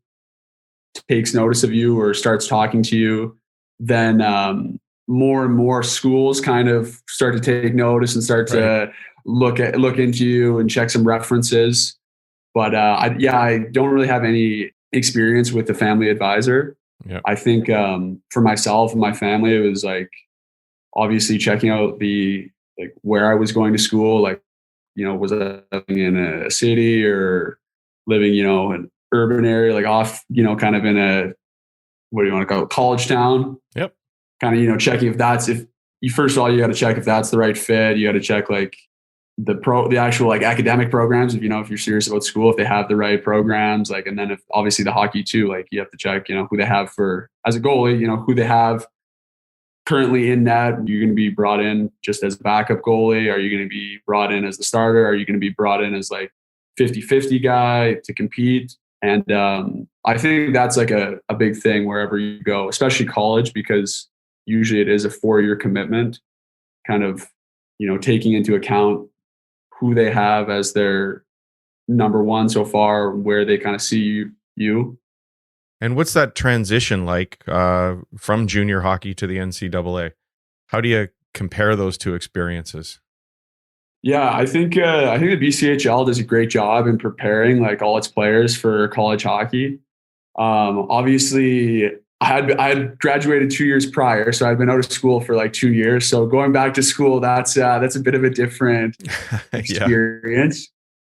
takes notice of you or starts talking to you, then more and more schools kind of start to take notice and start to look into you and check some references. But I don't really have any experience with the family advisor. Yep. I think for myself and my family, it was like obviously checking out where I was going to school. Like, was I living in a city or living, in an urban area, like off, kind of in a, what do you want to call it, college town? Yep. Kind of, checking you got to check if that's the right fit. You got to check like the actual like academic programs, if you're serious about school, if they have the right programs, like, and then if obviously the hockey too, like you have to check, who they have for as a goalie, who they have currently in net. You're going to be brought in just as a backup goalie? Are you going to be brought in as the starter? Are you going to be brought in as like 50-50 guy to compete? And I think that's like a big thing wherever you go, especially college, because usually it is a 4-year commitment, kind of, taking into account who they have as their number one so far, where they kind of see you. And what's that transition like from junior hockey to the NCAA? How do you compare those two experiences? Yeah, I think the BCHL does a great job in preparing like all its players for college hockey. Obviously, I had graduated 2 years prior, so I'd been out of school for like 2 years. So going back to school, that's a bit of a different experience.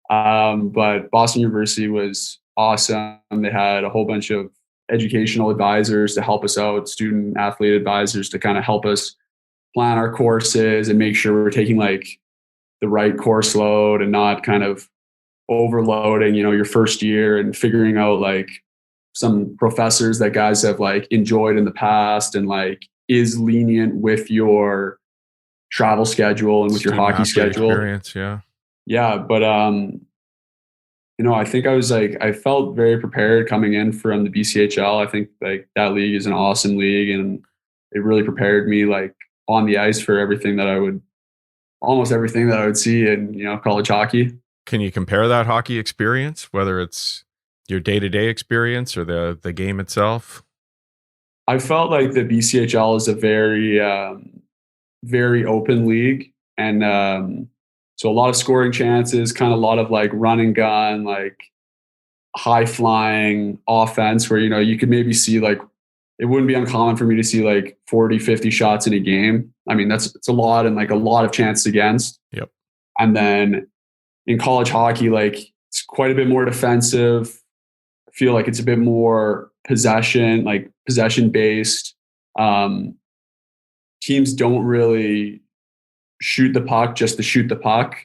But Boston University was awesome. They had a whole bunch of educational advisors to help us out, student athlete advisors to kind of help us plan our courses and make sure we're taking like the right course load and not kind of overloading, your first year, and figuring out like some professors that guys have like enjoyed in the past and like is lenient with your travel schedule and with your hockey schedule. Experience, yeah. Yeah, but I think I felt very prepared coming in from the BCHL. I think like that league is an awesome league, and it really prepared me like on the ice for almost everything that I would see in, college hockey. Can you compare that hockey experience, whether it's your day-to-day experience or the game itself? I felt like the BCHL is a very, very open league, and so a lot of scoring chances, kind of a lot of like run and gun, like high flying offense where, you could maybe see like, it wouldn't be uncommon for me to see like 40, 50 shots in a game. I mean, it's a lot and like a lot of chances against. Yep. And then in college hockey, like it's quite a bit more defensive. I feel like it's a bit more possession based. Teams don't really shoot the puck just to shoot the puck.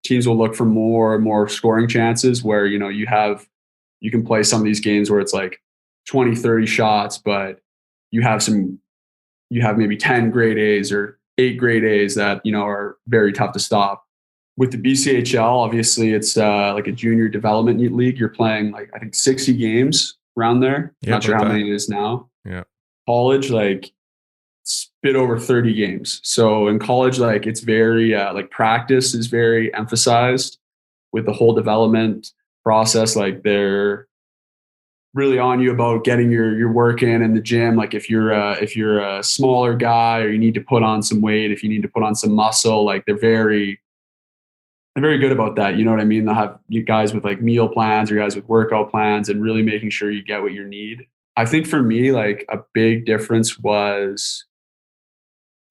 Teams will look for more and more scoring chances where, you can play some of these games where it's like 20, 30 shots, but you have maybe 10 grade A's or 8 grade A's that, are very tough to stop. With the BCHL, obviously it's like a junior development league. You're playing like, I think 60 games around there. Yeah, not sure how many it is now. Yeah. College, like it's a bit over 30 games. So in college, like it's very, like practice is very emphasized with the whole development process. Like they're really on you about getting your work in the gym. Like if you're a smaller guy or you need to put on some weight, if you need to put on some muscle, like they're very good about that. You know what I mean? They'll have you guys with like meal plans or guys with workout plans and really making sure you get what you need. I think for me, like a big difference was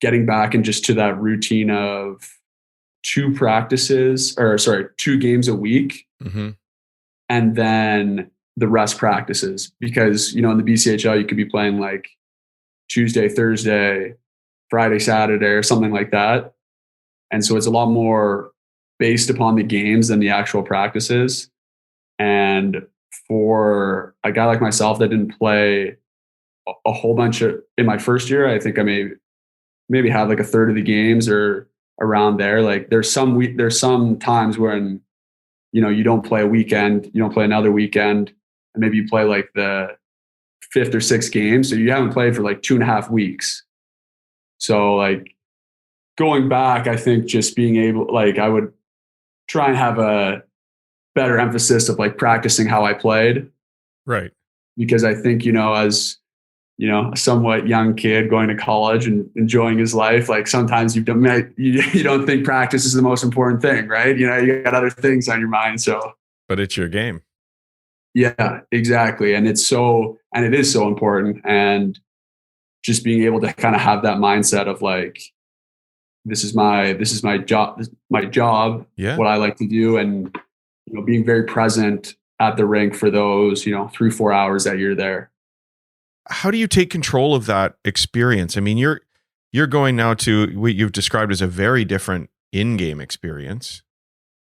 getting back and just to that routine of 2 games a week. Mm-hmm. And then the rest practices, because, in the BCHL, you could be playing like Tuesday, Thursday, Friday, Saturday, or something like that. And so it's a lot more based upon the games than the actual practices. And for a guy like myself that didn't play a whole bunch in my first year, I think I maybe have like a third of the games or around there. Like there's some times when, you don't play a weekend, you don't play another weekend, and maybe you play like the 5th or 6th game. So you haven't played for like 2.5 weeks. So like going back, I think just being able, like I would try and have a better emphasis of like practicing how I played. Right. Because I think, as, a somewhat young kid going to college and enjoying his life, like sometimes you don't think practice is the most important thing, right? You got other things on your mind. So, but it's your game. Yeah, exactly. And it is so important. And just being able to kind of have that mindset of like, this is my job, Yeah. What I like to do. And, being very present at the rink for those, 3-4 hours that you're there. How do you take control of that experience? I mean, you're going now to what you've described as a very different in-game experience.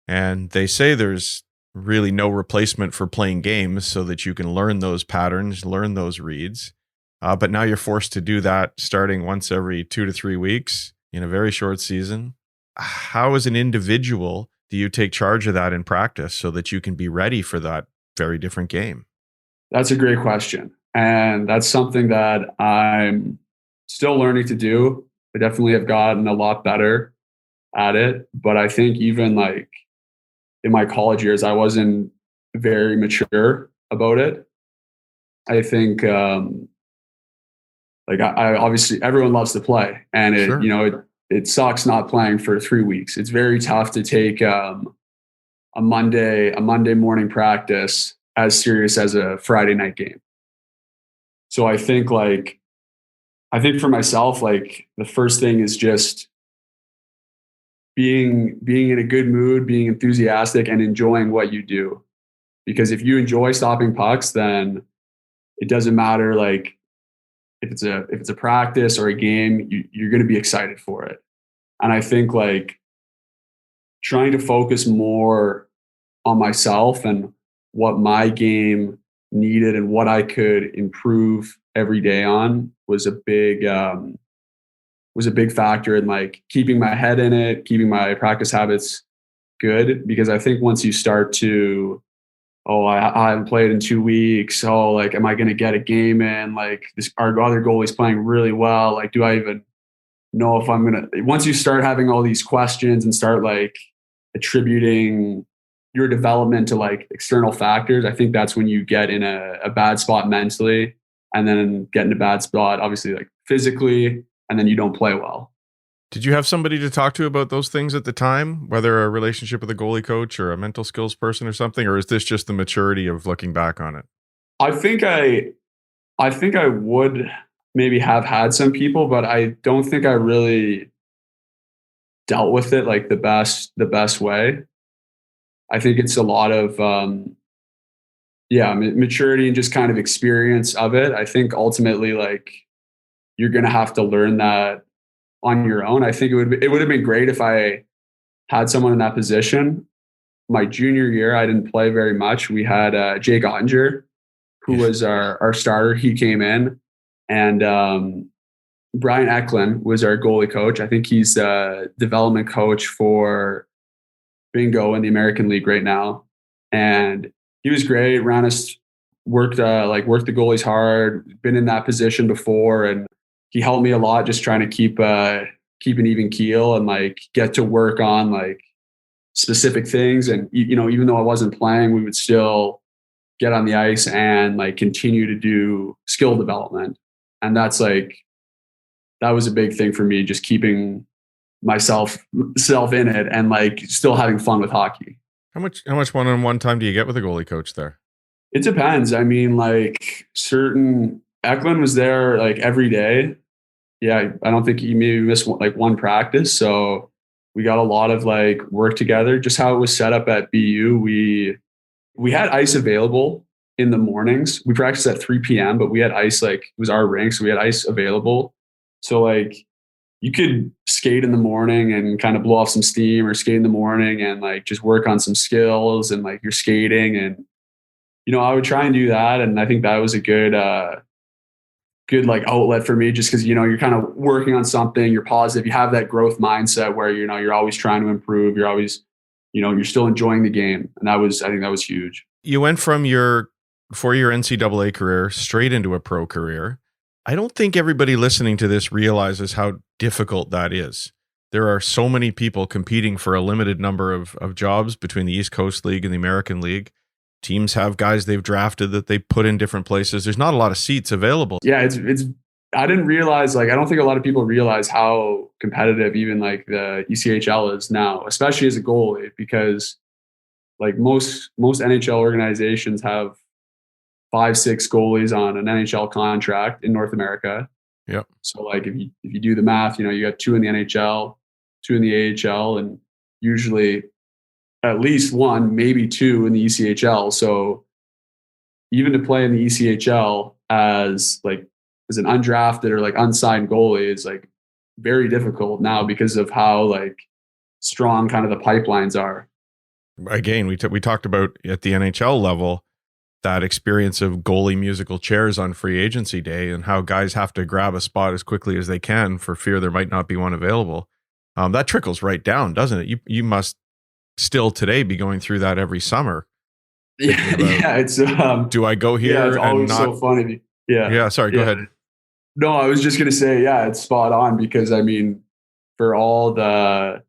And they say there's really no replacement for playing games so that you can learn those patterns, learn those reads. But now you're forced to do that starting once every 2 to 3 weeks in a very short season. How, as an individual, do you take charge of that in practice so that you can be ready for that very different game? That's a great question. And that's something that I'm still learning to do. I definitely have gotten a lot better at it. But I think even like in my college years, I wasn't very mature about it. I think like I obviously everyone loves to play, and it Sure. It sucks not playing for 3 weeks. It's very tough to take a Monday morning practice as serious as a Friday night game. So I think for myself, like the first thing is just being in a good mood, being enthusiastic, and enjoying what you do. Because if you enjoy stopping pucks, then it doesn't matter like if it's a practice or a game, you're going to be excited for it. And I think like trying to focus more on myself and what my game needed and what I could improve every day on was a big was a big factor in like keeping my head in it, keeping my practice habits good. Because I think once you start to, I haven't played in 2 weeks. Like, am I going to get a game in? Like, our other goalie's playing really well. Like, do I even know if I'm going to, once you start having all these questions and start like attributing your development to like external factors, I think that's when you get in a bad spot mentally, and then get in a bad spot, obviously, like physically, and then you don't play well. Did you have somebody to talk to about those things at the time, whether a relationship with a goalie coach or a mental skills person or something, or is this just the maturity of looking back on it? I think I would maybe have had some people, but I don't think I really dealt with it like the best way. I think it's a lot of maturity and just kind of experience of it. I think ultimately, like, you're going to have to learn that on your own. I think it would have been great if I had someone in that position. My junior year, I didn't play very much. We had Jake Ottinger, who was our starter. He came in, and Brian Eklund was our goalie coach. I think he's a development coach for Bingo in the American League right now. And he was great, ran us, worked the goalies hard, been in that position before, and he helped me a lot just trying to keep an even keel and like get to work on like specific things. And, even though I wasn't playing, we would still get on the ice and like continue to do skill development. And that was a big thing for me, just keeping myself in it and like still having fun with hockey. How much one-on-one time do you get with a goalie coach there? It depends. I mean, like Eklund was there like every day. Yeah, I don't think he maybe missed like one practice. So we got a lot of like work together. Just how it was set up at BU, we had ice available in the mornings. We practiced at 3 p.m., but we had ice, like, it was our rink, so we had ice available. So like you could skate in the morning and kind of blow off some steam, or skate in the morning and like just work on some skills and like your skating. And I would try and do that, and I think that was a good like outlet for me, just because you're kind of working on something, you're positive, you have that growth mindset where you're always trying to improve, you're always you're still enjoying the game. And I think that was huge. You went from your 4-year NCAA career straight into a pro career. I don't think everybody listening to this realizes how difficult that is. There are so many people competing for a limited number of jobs between the East Coast League and the American League. Teams have guys they've drafted that they put in different places. There's not a lot of seats available. Yeah, it's. I didn't realize, like, I don't think a lot of people realize how competitive even like the ECHL is now, especially as a goalie, because like most NHL organizations have 5-6 goalies on an NHL contract in North America. Yep. So like if you do the math, you got 2 in the NHL, 2 in the AHL, and usually at least 1, maybe 2 in the ECHL. So even to play in the ECHL as an undrafted or like unsigned goalie is like very difficult now because of how like strong kind of the pipelines are. Again, we talked about at the NHL level that experience of goalie musical chairs on free agency day and how guys have to grab a spot as quickly as they can for fear there might not be one available. That trickles right down, doesn't it? You must still today be going through that every summer. Yeah, it's do I go here? Yeah, it's always so funny. Yeah. Sorry, go ahead. No, I was just gonna say, yeah, it's spot on, because I mean, for all the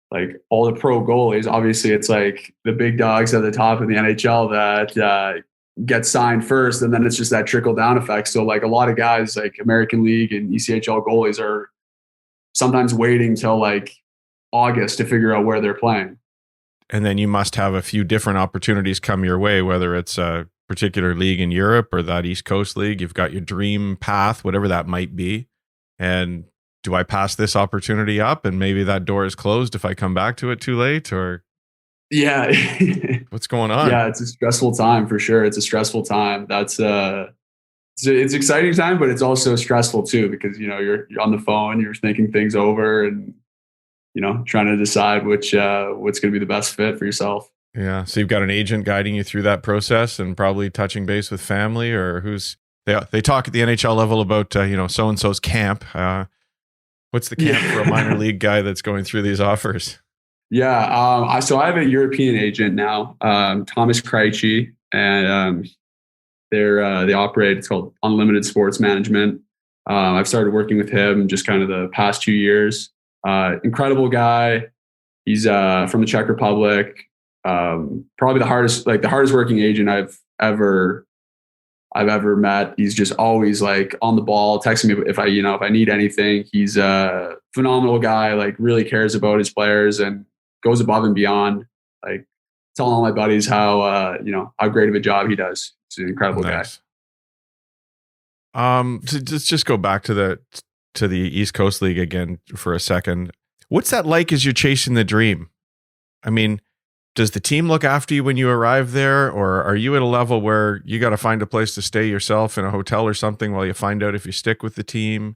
pro goalies, obviously it's like the big dogs at the top of the NHL that get signed first, and then it's just that trickle down effect. So like a lot of guys like American League and ECHL goalies are sometimes waiting till like August to figure out where they're playing. And then you must have a few different opportunities come your way, whether it's a particular league in Europe or that East Coast League. You've got your dream path, whatever that might be. And do I pass this opportunity up and maybe that door is closed if I come back to it too late? Or yeah, what's going on? Yeah, it's a stressful time for sure. It's a stressful time. That's it's an exciting time, but it's also stressful too, because you're on the phone, you're thinking things over, and trying to decide what's going to be the best fit for yourself. Yeah. So you've got an agent guiding you through that process and probably touching base with family, or they talk at the NHL level about, so-and-so's camp. What's the camp for a minor league guy that's going through these offers? Yeah. So I have a European agent now, Thomas Krejci, and they operate, it's called Unlimited Sports Management. I've started working with him just kind of the past 2 years. Incredible guy. He's from the Czech Republic. Probably the hardest working agent I've ever met. He's just always like on the ball, texting me if I need anything. He's a phenomenal guy, like really cares about his players and goes above and beyond. Like telling all my buddies how great of a job he does. He's an incredible guy. To just go back to the East Coast League again for a second. What's that like as you're chasing the dream? I mean, does the team look after you when you arrive there, or are you at a level where you got to find a place to stay yourself in a hotel or something while you find out if you stick with the team?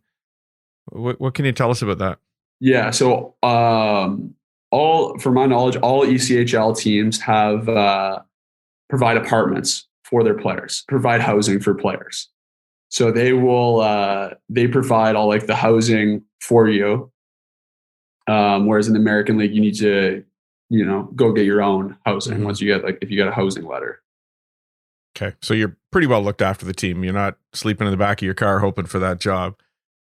What can you tell us about that? Yeah. So, from my knowledge, all ECHL teams have provide apartments for their players, provide housing for players. So they will they provide all like the housing for you. Whereas in the American League, you need to, go get your own housing once you get if you get a housing letter. Okay. So you're pretty well looked after the team. You're not sleeping in the back of your car hoping for that job.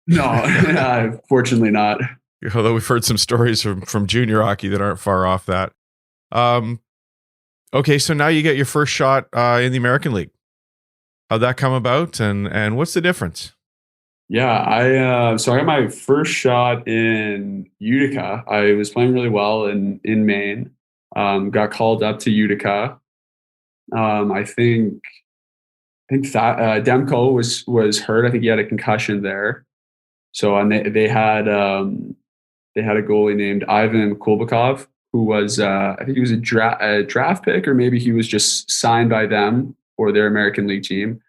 No, fortunately not. Although we've heard some stories from junior hockey that aren't far off that. Okay. So now you get your first shot in the American League. How'd that come about? And what's the difference? Yeah, so I got my first shot in Utica. I was playing really well in Maine. Got called up to Utica. I think that Demko was hurt. I think he had a concussion there. So and they had a goalie named Ivan Kulbakov, who was I think he was a draft pick, or maybe he was just signed by them or their American League team.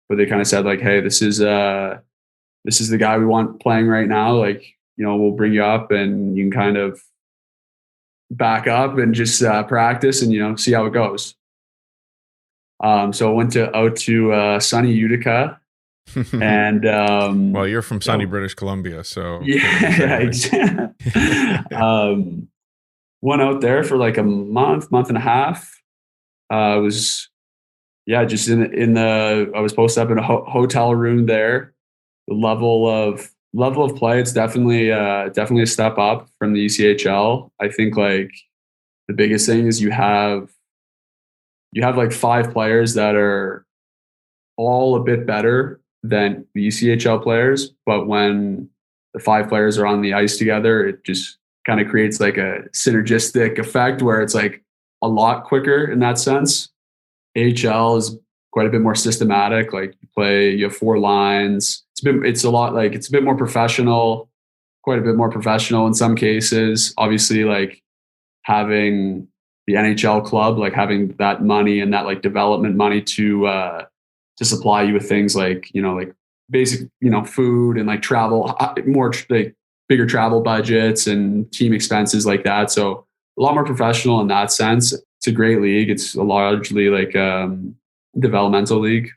But they kind of said like, hey, this is the guy we want playing right now. Like, we'll bring you up and you can kind of back up and just practice and, see how it goes. So I went out to sunny Utica and, well, you're from sunny British Columbia. So yeah, exactly. Went out there for like a month and a half. Just I was posted up in a hotel room there. The level of play, it's definitely a step up from the ECHL. I think like the biggest thing is you have like 5 players that are all a bit better than the ECHL players, but when the 5 players are on the ice together, it just kind of creates like a synergistic effect where it's like a lot quicker in that sense. AHL is quite a bit more systematic. Like you have 4 lines. It's a bit more professional, quite a bit more professional in some cases. Obviously, like having the NHL club, like having that money and that like development money to supply you with things like, like basic, food and like travel, more like bigger travel budgets and team expenses like that. So a lot more professional in that sense. It's a great league. It's a largely like developmental league.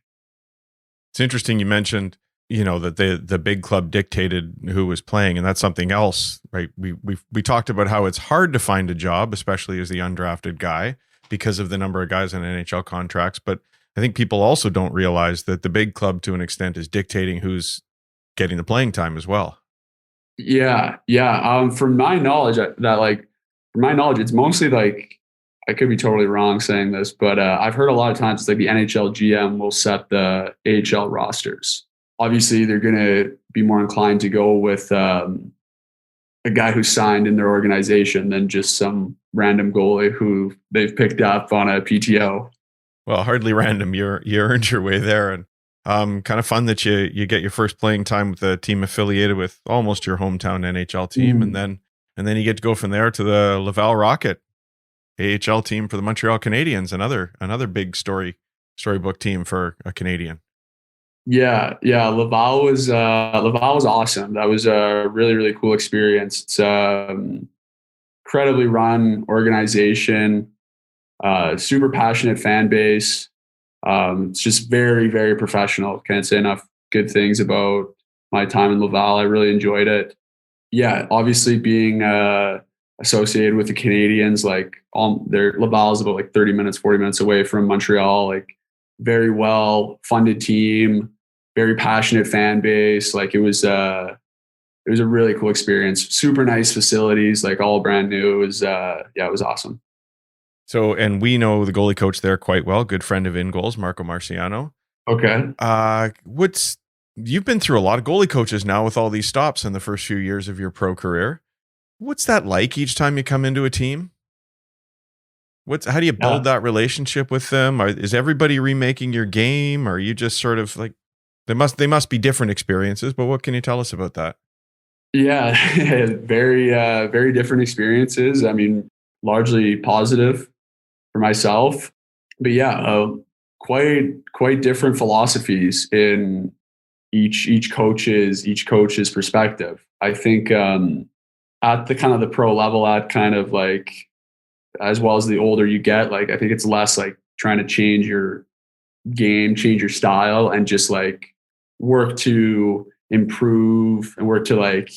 It's interesting you mentioned, that the big club dictated who was playing, and that's something else, right? We talked about how it's hard to find a job, especially as the undrafted guy, because of the number of guys on NHL contracts. But I think people also don't realize that the big club, to an extent, is dictating who's getting the playing time as well. Yeah. From my knowledge, it's mostly like, I could be totally wrong saying this, but I've heard a lot of times it's like the NHL GM will set the AHL rosters. Obviously, they're going to be more inclined to go with a guy who's signed in their organization than just some random goalie who they've picked up on a PTO. Well, hardly random. You earned your way there, and kind of fun that you get your first playing time with a team affiliated with almost your hometown NHL team, and then you get to go from there to the Laval Rocket AHL team for the Montreal Canadiens, another big storybook team for a Canadian. Yeah. Laval was awesome. That was a really, really cool experience. It's incredibly run organization, super passionate fan base. It's just very, very professional. Can't say enough good things about my time in Laval. I really enjoyed it. yeah, obviously being associated with the Canadians, like their Laval is about like 30 minutes, 40 minutes away from Montreal, like very well funded team, very passionate fan base. Like it was a really cool experience. Super nice facilities, like all brand new. It was it was awesome. So, and we know the goalie coach there quite well, good friend of InGoal's, Marco Marciano. Okay. You've been through a lot of goalie coaches now with all these stops in the first few years of your pro career. What's that like each time you come into a team? How do you build that relationship with them? Is everybody remaking your game? Or are you just sort of like, they must be different experiences, but what can you tell us about that? Yeah, very, very different experiences. I mean, largely positive for myself, but yeah, quite different philosophies in each coach's perspective. I think at the kind of the pro level, at kind of like, as well as the older you get, like I think it's less like trying to change your game, change your style, and just like work to improve and work to like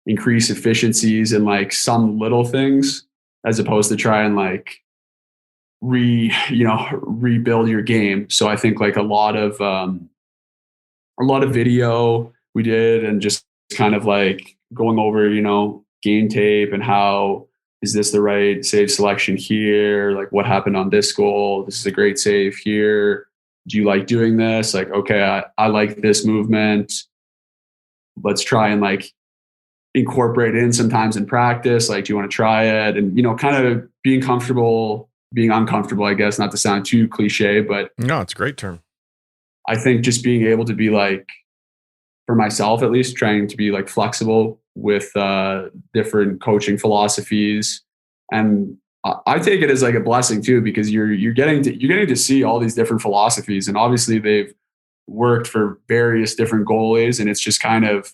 increase efficiencies in like some little things, as opposed to try and like rebuild your game. So I think like a lot of video we did, and just kind of like going over, game tape and how is this the right save selection here? Like what happened on this goal? This is a great save here. Do you like doing this? Like, okay, I like this movement. Let's try and like incorporate it in sometimes in practice. Like, do you want to try it? And, kind of being uncomfortable, I guess, not to sound too cliche, but no, it's a great term. I think just being able to be like, for myself at least, trying to be like flexible with different coaching philosophies. And I take it as like a blessing too, because you're getting to see all these different philosophies, and obviously they've worked for various different goalies, and it's just kind of,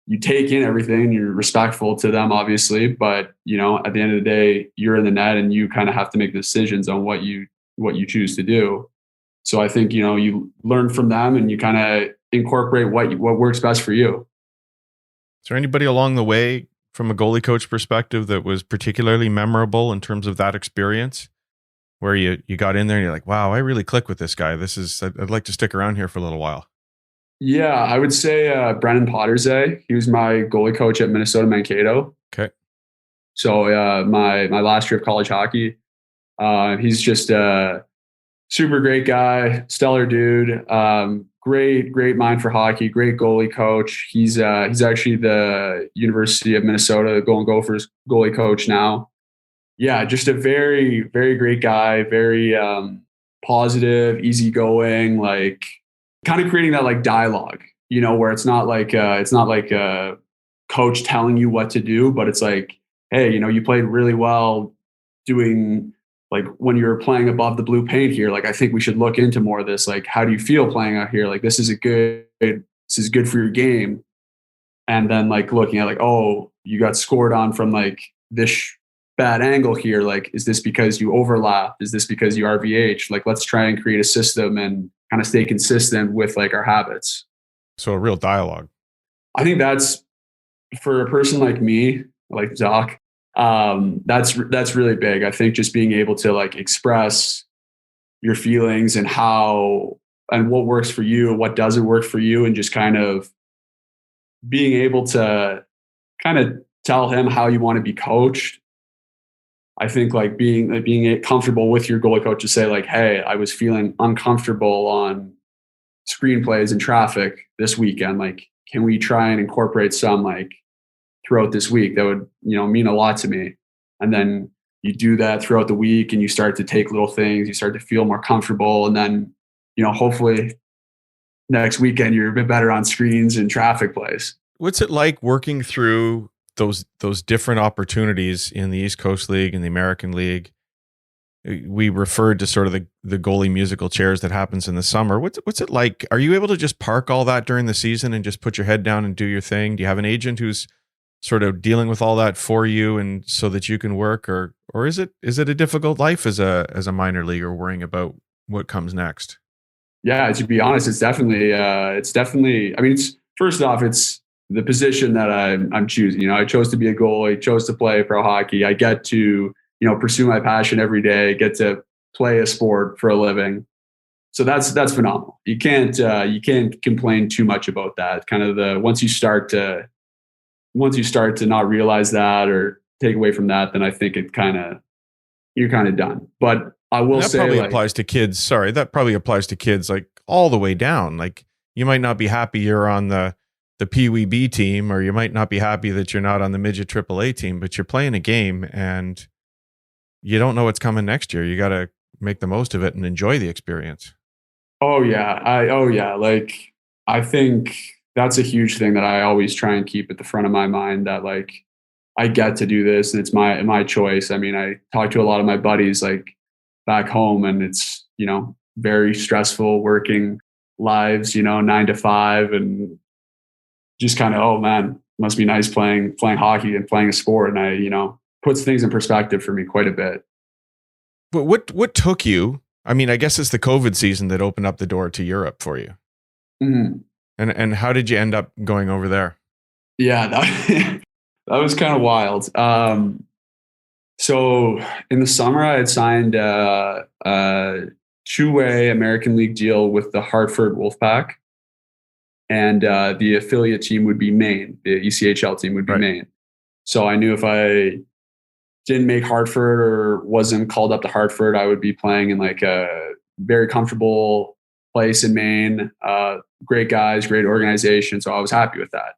you take in everything, you're respectful to them, obviously, but at the end of the day, you're in the net and you kind of have to make decisions on what you choose to do. So I think, you learn from them and you kind of incorporate what works best for you. Is there anybody along the way from a goalie coach perspective that was particularly memorable in terms of that experience, where you got in there and you're like, wow, I really click with this guy. I'd like to stick around here for a little while. Yeah, I would say Brennan Pottersay. He was my goalie coach at Minnesota Mankato. Okay. So my last year of college hockey, he's just a super great guy, stellar dude, great mind for hockey, great goalie coach. He's actually the University of Minnesota Golden Gophers goalie coach now. Yeah, just a very, very great guy, very positive, easygoing, like kind of creating that like dialogue, where it's not like a coach telling you what to do, but it's like, hey, you played really well doing, like, when you're playing above the blue paint here, like, I think we should look into more of this. Like, how do you feel playing out here? Like, this is good for your game. And then like looking at like, oh, you got scored on from like this bad angle here. Like, is this because you overlap? Is this because you RVH? Like, let's try and create a system and kind of stay consistent with like our habits. So a real dialogue. I think that's, for a person like me, like Zach, that's really big. I think just being able to like express your feelings and what works for you, what doesn't work for you, and just kind of being able to kind of tell him how you want to be coached. I think like being comfortable with your goalie coach to say like, hey, I was feeling uncomfortable on screenplays and traffic this weekend. Like, can we try and incorporate some like throughout this week? That would, mean a lot to me. And then you do that throughout the week and you start to take little things, you start to feel more comfortable. And then, hopefully next weekend you're a bit better on screens and traffic plays. What's it like working through those different opportunities in the East Coast League and the American League? We referred to sort of the goalie musical chairs that happens in the summer. What's it like? Are you able to just park all that during the season and just put your head down and do your thing? Do you have an agent who's sort of dealing with all that for you and so that you can work, or is it a difficult life as a minor leaguer worrying about what comes next? Yeah, to be honest, it's definitely, I mean, first off, it's the position that I'm choosing. You know, I chose to be a goalie, chose to play pro hockey. I get to, you know, pursue my passion every day, get to play a sport for a living. So that's phenomenal. You can't complain too much about that. Kind of once you start to not realize that or take away from that, then I think you're kind of done. But I will say, probably applies to kids. Sorry, that probably applies to kids like all the way down. Like, you might not be happy you're on the Pee Wee B team, or you might not be happy that you're not on the midget AAA team, but you're playing a game and you don't know what's coming next year. You got to make the most of it and enjoy the experience. Oh yeah. Like, I think that's a huge thing that I always try and keep at the front of my mind, that like, I get to do this and it's my choice. I mean, I talk to a lot of my buddies like back home, and it's, you know, very stressful working lives, you know, 9 to 5, and just kind of, oh man, must be nice playing hockey and playing a sport. And you know, puts things in perspective for me quite a bit. But what took you? I mean, I guess it's the COVID season that opened up the door to Europe for you. Mm-hmm. And how did you end up going over there? Yeah, that was kind of wild. So in the summer, I had signed a two-way American League deal with the Hartford Wolfpack, and the affiliate team would be Maine. The ECHL team would be Maine. So I knew if I didn't make Hartford or wasn't called up to Hartford, I would be playing in like a very comfortable place in Maine. Great guys, great organization. So I was happy with that.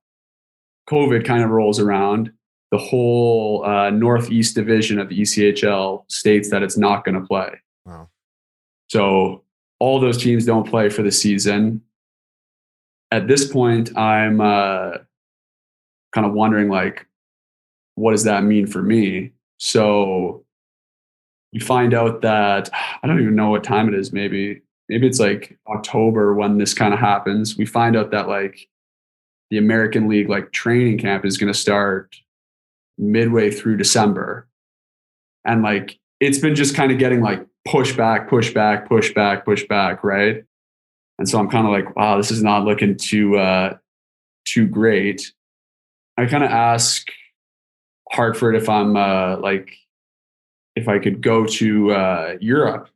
COVID kind of rolls around. The whole Northeast division of the ECHL states that it's not going to play. Wow. So all those teams don't play for the season. At this point, I'm kind of wondering, like, what does that mean for me? So you find out that, I don't even know what time it is. Maybe it's like October when this kind of happens. We find out that like the American League like training camp is going to start midway through December. And like, it's been just kind of getting like push back, right? And so I'm kind of like, wow, this is not looking too great. I kind of ask Hartford if I'm if I could go to Europe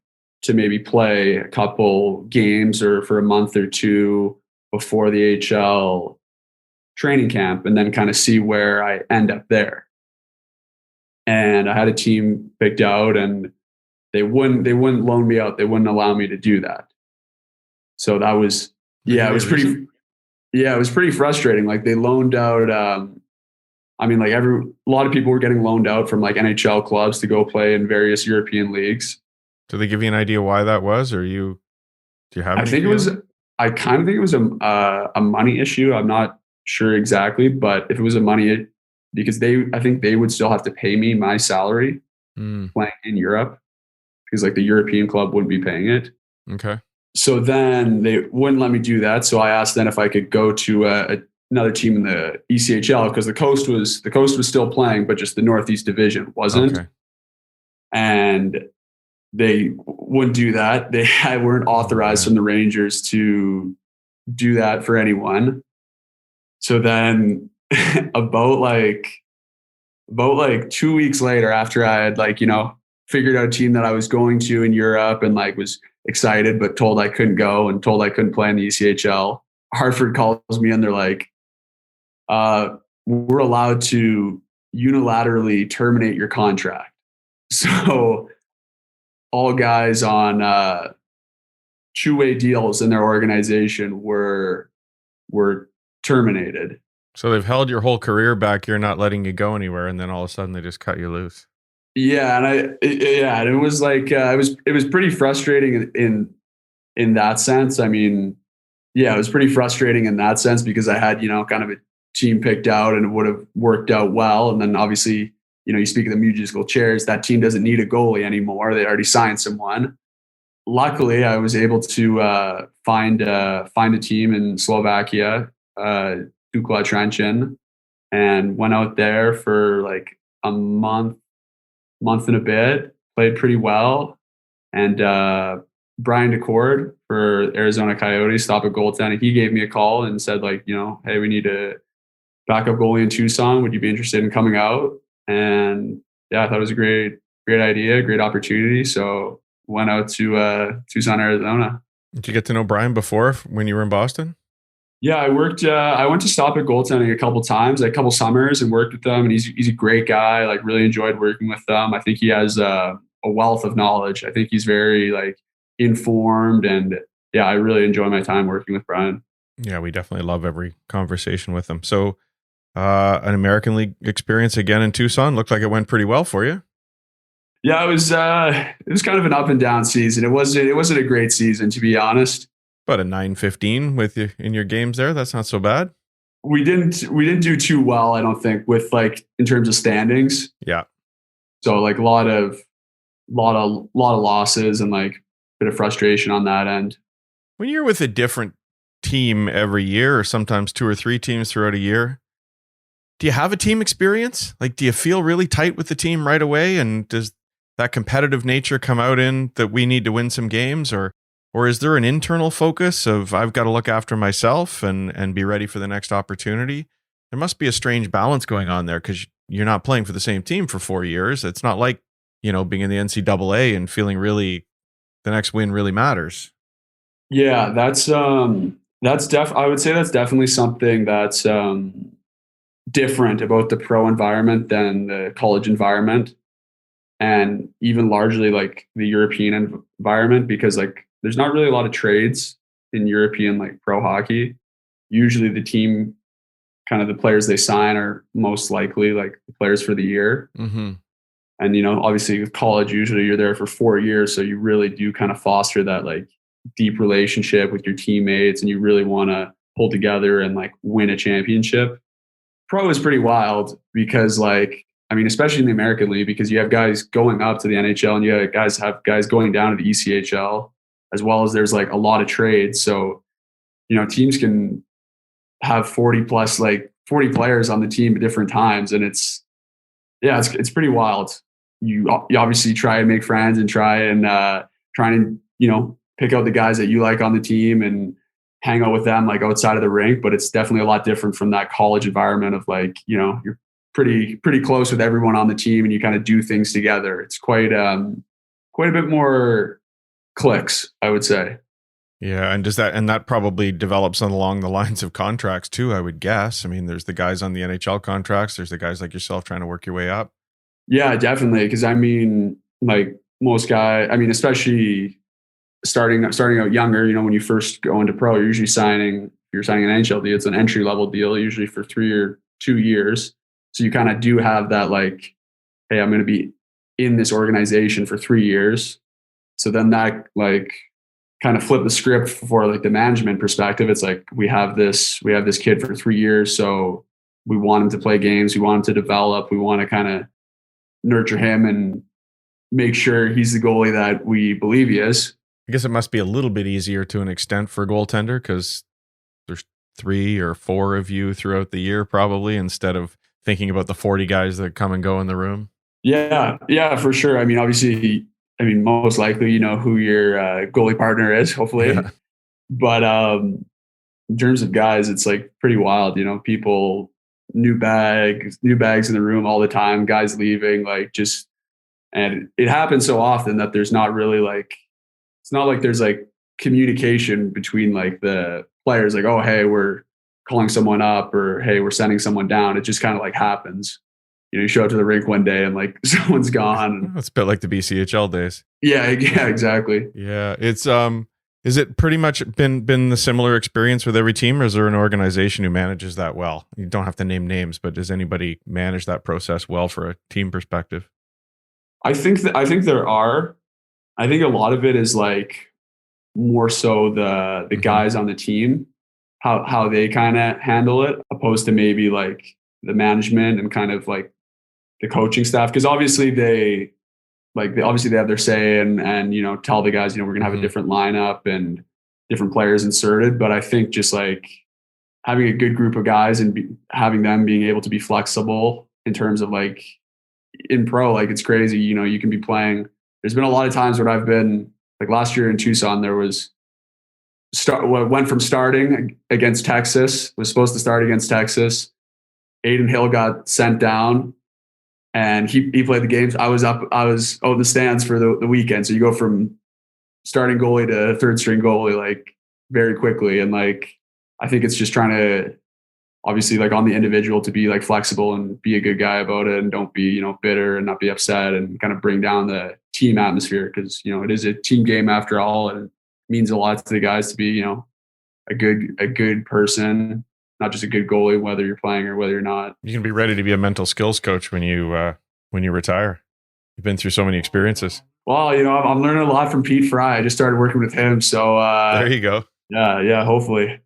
to maybe play a couple games or for a month or two before the HL training camp, and then kind of see where I end up there. And I had a team picked out, and they wouldn't loan me out. They wouldn't allow me to do that. So that was, it was pretty frustrating. Like, they loaned out, I mean, like a lot of people were getting loaned out from like NHL clubs to go play in various European leagues. Did they give you an idea why that was, or do you have? I kind of think it was a money issue. I'm not sure exactly, but if it was a money, because I think they would still have to pay me my salary playing in Europe, because like the European club wouldn't be paying it. Okay. So then they wouldn't let me do that. So I asked then if I could go to another team in the ECHL, because the coast was still playing, but just the Northeast division wasn't. Okay. And they wouldn't do that. They weren't authorized from the Rangers to do that for anyone. So then about 2 weeks later, after I had figured out a team that I was going to in Europe and was excited, but told I couldn't go and told I couldn't play in the ECHL, Hartford calls me and they're like, we're allowed to unilaterally terminate your contract. So all guys on two-way deals in their organization were terminated. So they've held your whole career back. You're not letting you go anywhere, and then all of a sudden they just cut you loose. Yeah, and it was it was pretty frustrating in that sense. I mean, yeah, it was pretty frustrating in that sense because I had kind of a team picked out and it would have worked out well, and then obviously you speak of the musical chairs. That team doesn't need a goalie anymore. They already signed someone. Luckily, I was able to find a team in Slovakia, Dukla Trenčín, and went out there for a month and a bit. Played pretty well, and Brian DeCord for Arizona Coyotes, stop at goaltending. He gave me a call and said hey, we need to backup goalie in Tucson. Would you be interested in coming out? And yeah, I thought it was a great idea, great opportunity. So went out to Tucson, Arizona. Did you get to know Brian before when you were in Boston? Yeah, I went to stop at goaltending a couple times, like a couple summers, and worked with them. And he's a great guy. Like, really enjoyed working with them. I think he has a wealth of knowledge. I think he's very like informed, and yeah, I really enjoy my time working with Brian. Yeah, we definitely love every conversation with him. So, an American League experience again in Tucson. Looked like it went pretty well for you. Yeah, it was kind of an up and down season. It wasn't a great season, to be honest. But a 9-15 with you in your games there. That's not so bad. We didn't do too well, I don't think, with like in terms of standings. Yeah. So like a lot of losses and like a bit of frustration on that end. When you're with a different team every year, or sometimes 2 or 3 teams throughout a year, do you have a team experience? Like, do you feel really tight with the team right away? And does that competitive nature come out in that we need to win some games, or is there an internal focus of I've got to look after myself and be ready for the next opportunity? There must be a strange balance going on there, because you're not playing for the same team for 4 years. It's not like, being in the NCAA and feeling really the next win really matters. Yeah, I would say that's definitely something that's different about the pro environment than the college environment, and even largely like the European environment, because like there's not really a lot of trades in European like pro hockey. Usually the team, kind of the players they sign are most likely like the players for the year. Mm-hmm. And, obviously with college, usually you're there for 4 years. So you really do kind of foster that like deep relationship with your teammates, and you really want to pull together and like win a championship. Pro is pretty wild because especially in the American League, because you have guys going up to the NHL and you have guys going down to the ECHL, as well as there's like a lot of trades. So, teams can have 40 players on the team at different times. And it's pretty wild. You obviously try and make friends and try and pick out the guys that you like on the team and hang out with them like outside of the rink. But it's definitely a lot different from that college environment of like, you're pretty close with everyone on the team and you kind of do things together. It's quite a bit more clicks, I would say. Yeah, and that probably develops along the lines of contracts too, I would guess. I mean, there's the guys on the NHL contracts, there's the guys like yourself trying to work your way up. Yeah, definitely. Because like most guys, especially starting out younger, when you first go into pro, you're usually signing an NHL deal. It's an entry level deal, usually for 3 or 2 years. So you kind of do have that like, hey, I'm going to be in this organization for 3 years. So then that like kind of flip the script for like the management perspective. It's like, we have this kid for 3 years. So we want him to play games. We want him to develop. We want to kind of nurture him and make sure he's the goalie that we believe he is. I guess it must be a little bit easier to an extent for a goaltender because there's 3 or 4 of you throughout the year probably, instead of thinking about the 40 guys that come and go in the room. Yeah, for sure. Obviously, most likely you know who your goalie partner is, hopefully. Yeah. But in terms of guys, it's like pretty wild. People, new bags in the room all the time. Guys leaving, and it happens so often that there's not really it's not like there's like communication between like the players. Like, oh, hey, we're calling someone up, or hey, we're sending someone down. It just kind of like happens. You show up to the rink one day and like someone's gone. It's a bit like the BCHL days. Yeah, exactly. Yeah, it's is it pretty much been the similar experience with every team, or is there an organization who manages that well? You don't have to name names, but does anybody manage that process well for a team perspective? I think there are. I think a lot of it is like more so the guys on the team, how they kind of handle it, opposed to maybe like the management and kind of like the coaching staff, because obviously they have their say and tell the guys we're gonna have a different lineup and different players inserted. But I think just like having a good group of guys and having them being able to be flexible in terms of like in pro, like it's crazy. You can be playing. There's been a lot of times where I've been like last year in Tucson. There was went from starting against Texas, was supposed to start against Texas. Aiden Hill got sent down, and he played the games. I was out in the stands for the weekend. So you go from starting goalie to third string goalie like very quickly, and like I think it's just trying to obviously like on the individual to be like flexible and be a good guy about it, and don't be bitter and not be upset, and kind of bring down the team atmosphere, because it is a team game after all, and it means a lot to the guys to be a good person, not just a good goalie, whether you're playing or whether you're not. You can be ready to be a mental skills coach when you retire. You've been through so many experiences. Well, I'm learning a lot from Pete Fry. I just started working with him, so there you go. Yeah, hopefully.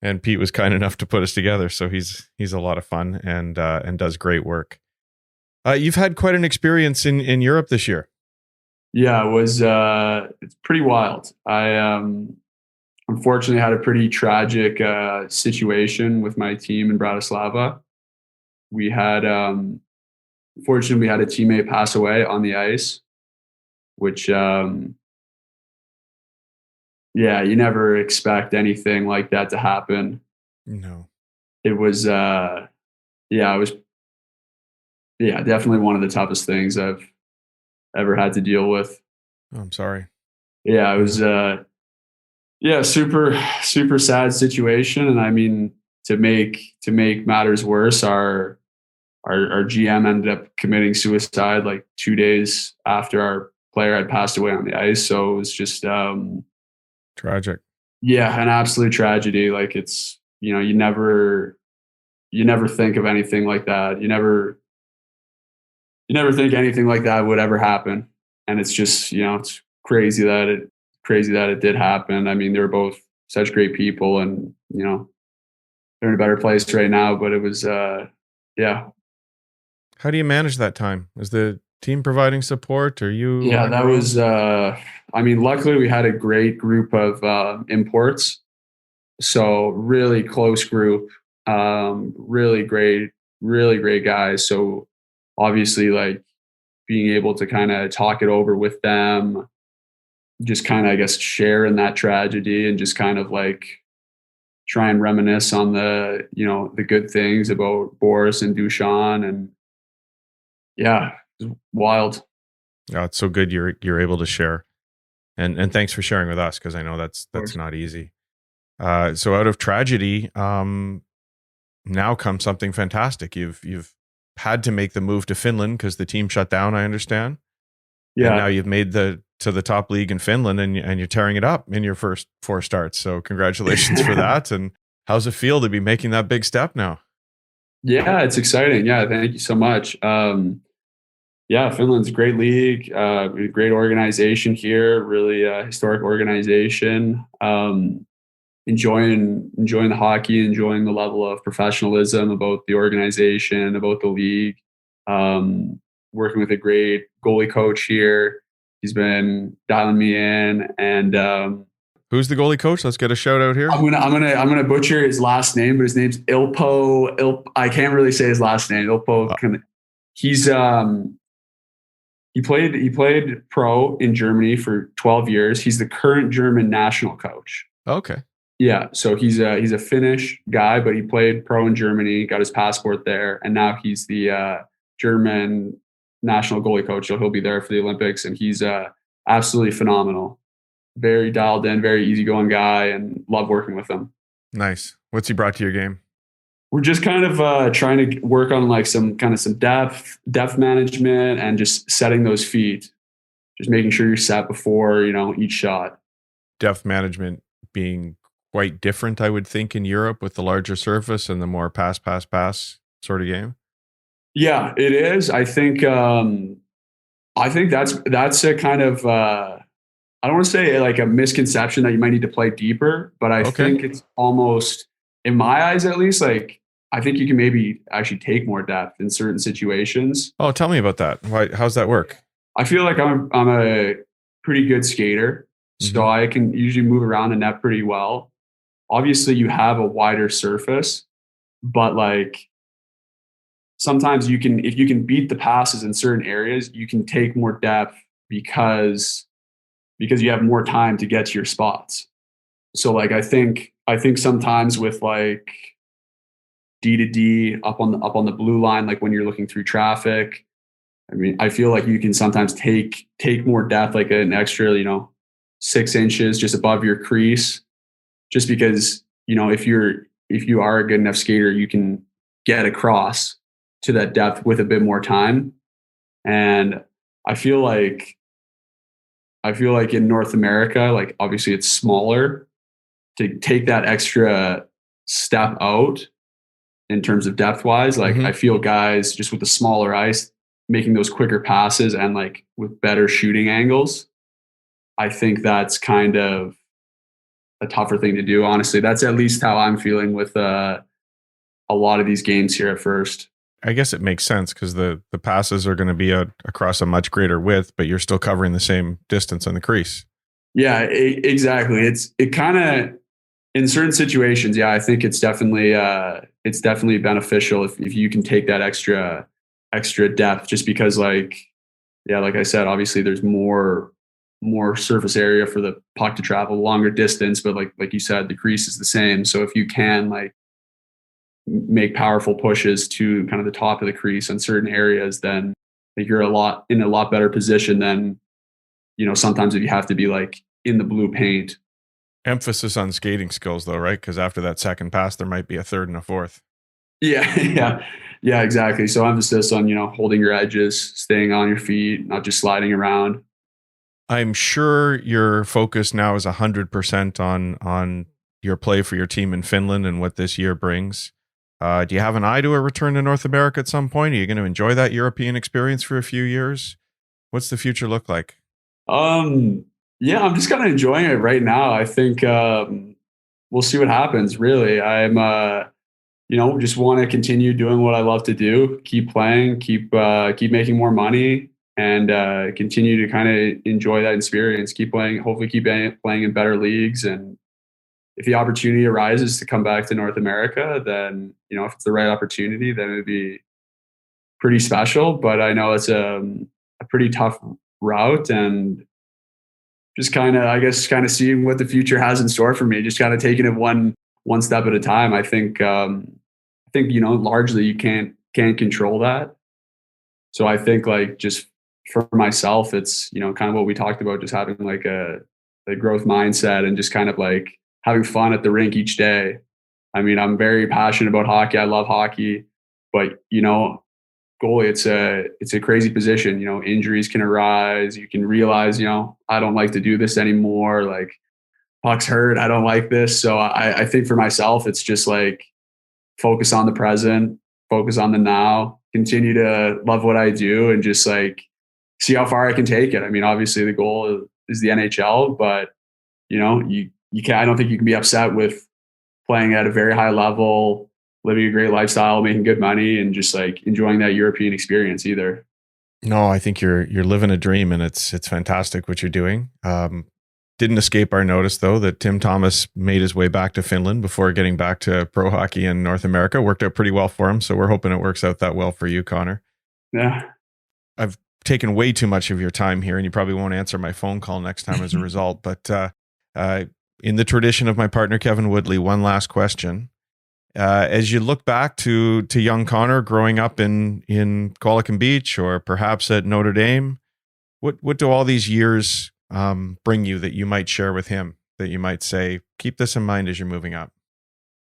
And Pete was kind enough to put us together, so he's a lot of fun and does great work. You've had quite an experience in Europe this year. Yeah, it's pretty wild. I unfortunately had a pretty tragic situation with my team in Bratislava. We had unfortunately we had a teammate pass away on the ice, which you never expect anything like that to happen. No. It was definitely one of the toughest things I've ever had to deal with. Oh, I'm sorry. Yeah, it was super, super sad situation. And I mean, to make matters worse, our GM ended up committing suicide like 2 days after our player had passed away on the ice. So it was just tragic. Yeah, an absolute tragedy. Like it's you never think of anything like that. You never think anything like that would ever happen. And it's just it's crazy that it did happen. I mean, they were both such great people, and they're in a better place right now. But it was yeah. How do you manage that time? Is the team providing support, or you? Yeah, that was. I mean, luckily we had a great group of imports, so really close group, really great guys. So obviously, like being able to kind of talk it over with them, just kind of I guess share in that tragedy, and just kind of like try and reminisce on the the good things about Boris and Dusan, and yeah, it was wild. Oh, it's so good you're able to share. And thanks for sharing with us, because I know that's not easy. So out of tragedy, now comes something fantastic. You've had to make the move to Finland because the team shut down, I understand. Yeah. And now you've made to the top league in Finland, and you're tearing it up in your first 4 starts. So congratulations for that. And how's it feel to be making that big step now? Yeah, it's exciting. Yeah, thank you so much. Yeah, Finland's a great league, great organization here, really historic organization. Enjoying the hockey, enjoying the level of professionalism about the organization, about the league. Working with a great goalie coach here. He's been dialing me in, and who's the goalie coach? Let's get a shout out here. I'm gonna butcher his last name, but his name's Ilpo. I can't really say his last name. Ilpo. He's He played pro in Germany for 12 years. He's the current German national coach. Okay. Yeah, so he's a Finnish guy, but he played pro in Germany, got his passport there, and now he's the German national goalie coach. So he'll be there for the Olympics, and he's absolutely phenomenal. Very dialed in, very easygoing guy, and love working with him. Nice. What's he brought to your game? We're just kind of trying to work on like some depth management, and just setting those feet, just making sure you're set before, each shot. Depth management being quite different, I would think, in Europe with the larger surface and the more pass sort of game. Yeah, it is. I think that's a kind of I don't want to say like a misconception that you might need to play deeper, but I think it's almost, in my eyes at least, like I think you can maybe actually take more depth in certain situations. Oh, tell me about that. How's that work? I feel like I'm a pretty good skater, so I can usually move around the net pretty well. Obviously, you have a wider surface, but like sometimes if you can beat the passes in certain areas, you can take more depth because you have more time to get to your spots. So like I think sometimes with like D to D up on the blue line, like when you're looking through traffic. I mean, I feel like you can sometimes take more depth, like an extra, 6 inches just above your crease, just because, if you are a good enough skater, you can get across to that depth with a bit more time. And I feel like in North America, like obviously it's smaller, to take that extra step out in terms of depth wise. Like I feel guys just with the smaller ice making those quicker passes and like with better shooting angles. I think that's kind of a tougher thing to do. Honestly, that's at least how I'm feeling with a lot of these games here at first. I guess it makes sense because the passes are going to be across a much greater width, but you're still covering the same distance on the crease. Yeah, exactly. It kind of, in certain situations, yeah, I think it's definitely beneficial if you can take that extra depth, just because like I said, obviously there's more surface area for the puck to travel longer distance, but like you said, the crease is the same. So if you can like make powerful pushes to kind of the top of the crease in certain areas, then like you're in a lot better position than, sometimes if you have to be like in the blue paint. Emphasis on skating skills though, right? Because after that second pass, there might be a third and a fourth. Yeah, exactly. So emphasis on, holding your edges, staying on your feet, not just sliding around. I'm sure your focus now is 100% on your play for your team in Finland and what this year brings. Do you have an eye to a return to North America at some point? Are you going to enjoy that European experience for a few years? What's the future look like? Yeah, I'm just kind of enjoying it right now. I think we'll see what happens. Really, I'm just want to continue doing what I love to do, keep playing, keep making more money, and continue to kind of enjoy that experience. Keep playing, hopefully keep playing in better leagues. And if the opportunity arises to come back to North America, then if it's the right opportunity, then it'd be pretty special. But I know it's a pretty tough route, and just kind of seeing what the future has in store for me. Just kind of taking it one step at a time. I think largely you can't control that. So I think like just for myself, it's kind of what we talked about, just having like a growth mindset and just kind of like having fun at the rink each day. I mean, I'm very passionate about hockey. I love hockey, but goalie, it's a crazy position. Injuries can arise. You can realize, I don't like to do this anymore. Like pucks hurt. I don't like this. So I think for myself, it's just like focus on the present, focus on the now, continue to love what I do, and just like see how far I can take it. I mean, obviously the goal is the NHL, but you can't. I don't think you can be upset with playing at a very high level, living a great lifestyle, making good money, and just like enjoying that European experience either. No, I think you're living a dream, and it's fantastic what you're doing. Didn't escape our notice though that Tim Thomas made his way back to Finland before getting back to pro hockey in North America. Worked out pretty well for him, so we're hoping it works out that well for you, Connor. Yeah. I've taken way too much of your time here, and you probably won't answer my phone call next time as a result. But in the tradition of my partner Kevin Woodley, one last question. As you look back to young Connor growing up in Qualicum Beach or perhaps at Notre Dame, what do all these years bring you that you might share with him, that you might say, keep this in mind as you're moving up?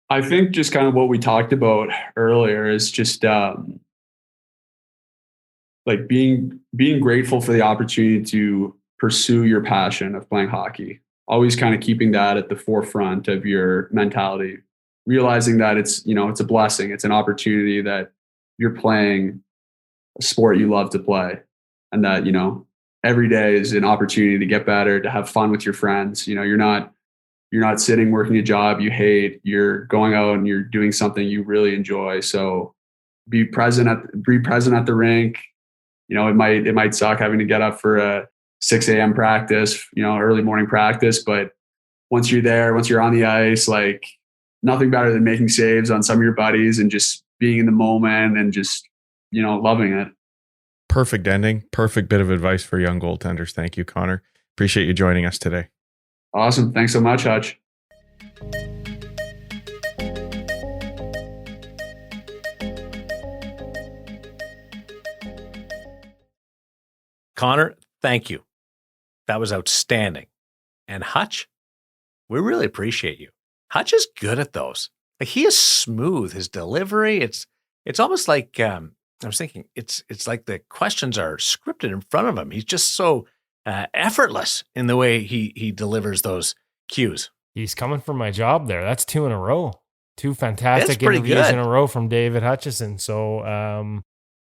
I think just kind of what we talked about earlier is just like being grateful for the opportunity to pursue your passion of playing hockey. Always kind of keeping that at the forefront of your mentality, realizing that it's a blessing. It's an opportunity that you're playing a sport you love to play, and that, every day is an opportunity to get better, to have fun with your friends. You're not sitting working a job you hate. You're going out and you're doing something you really enjoy. So be present at the rink. It might suck having to get up for a 6 a.m. practice, early morning practice, but once you're there, once you're on the ice, like nothing better than making saves on some of your buddies and just being in the moment and just, loving it. Perfect ending. Perfect bit of advice for young goaltenders. Thank you, Connor. Appreciate you joining us today. Awesome. Thanks so much, Hutch. Connor, thank you. That was outstanding. And Hutch, we really appreciate you. Hutch is good at those. Like, he is smooth. His delivery, it's almost like I was thinking, it's like the questions are scripted in front of him. He's just so effortless in the way he delivers those cues. He's coming for my job there. That's 2 in a row. 2 fantastic pretty interviews good. in a row from David Hutchison. So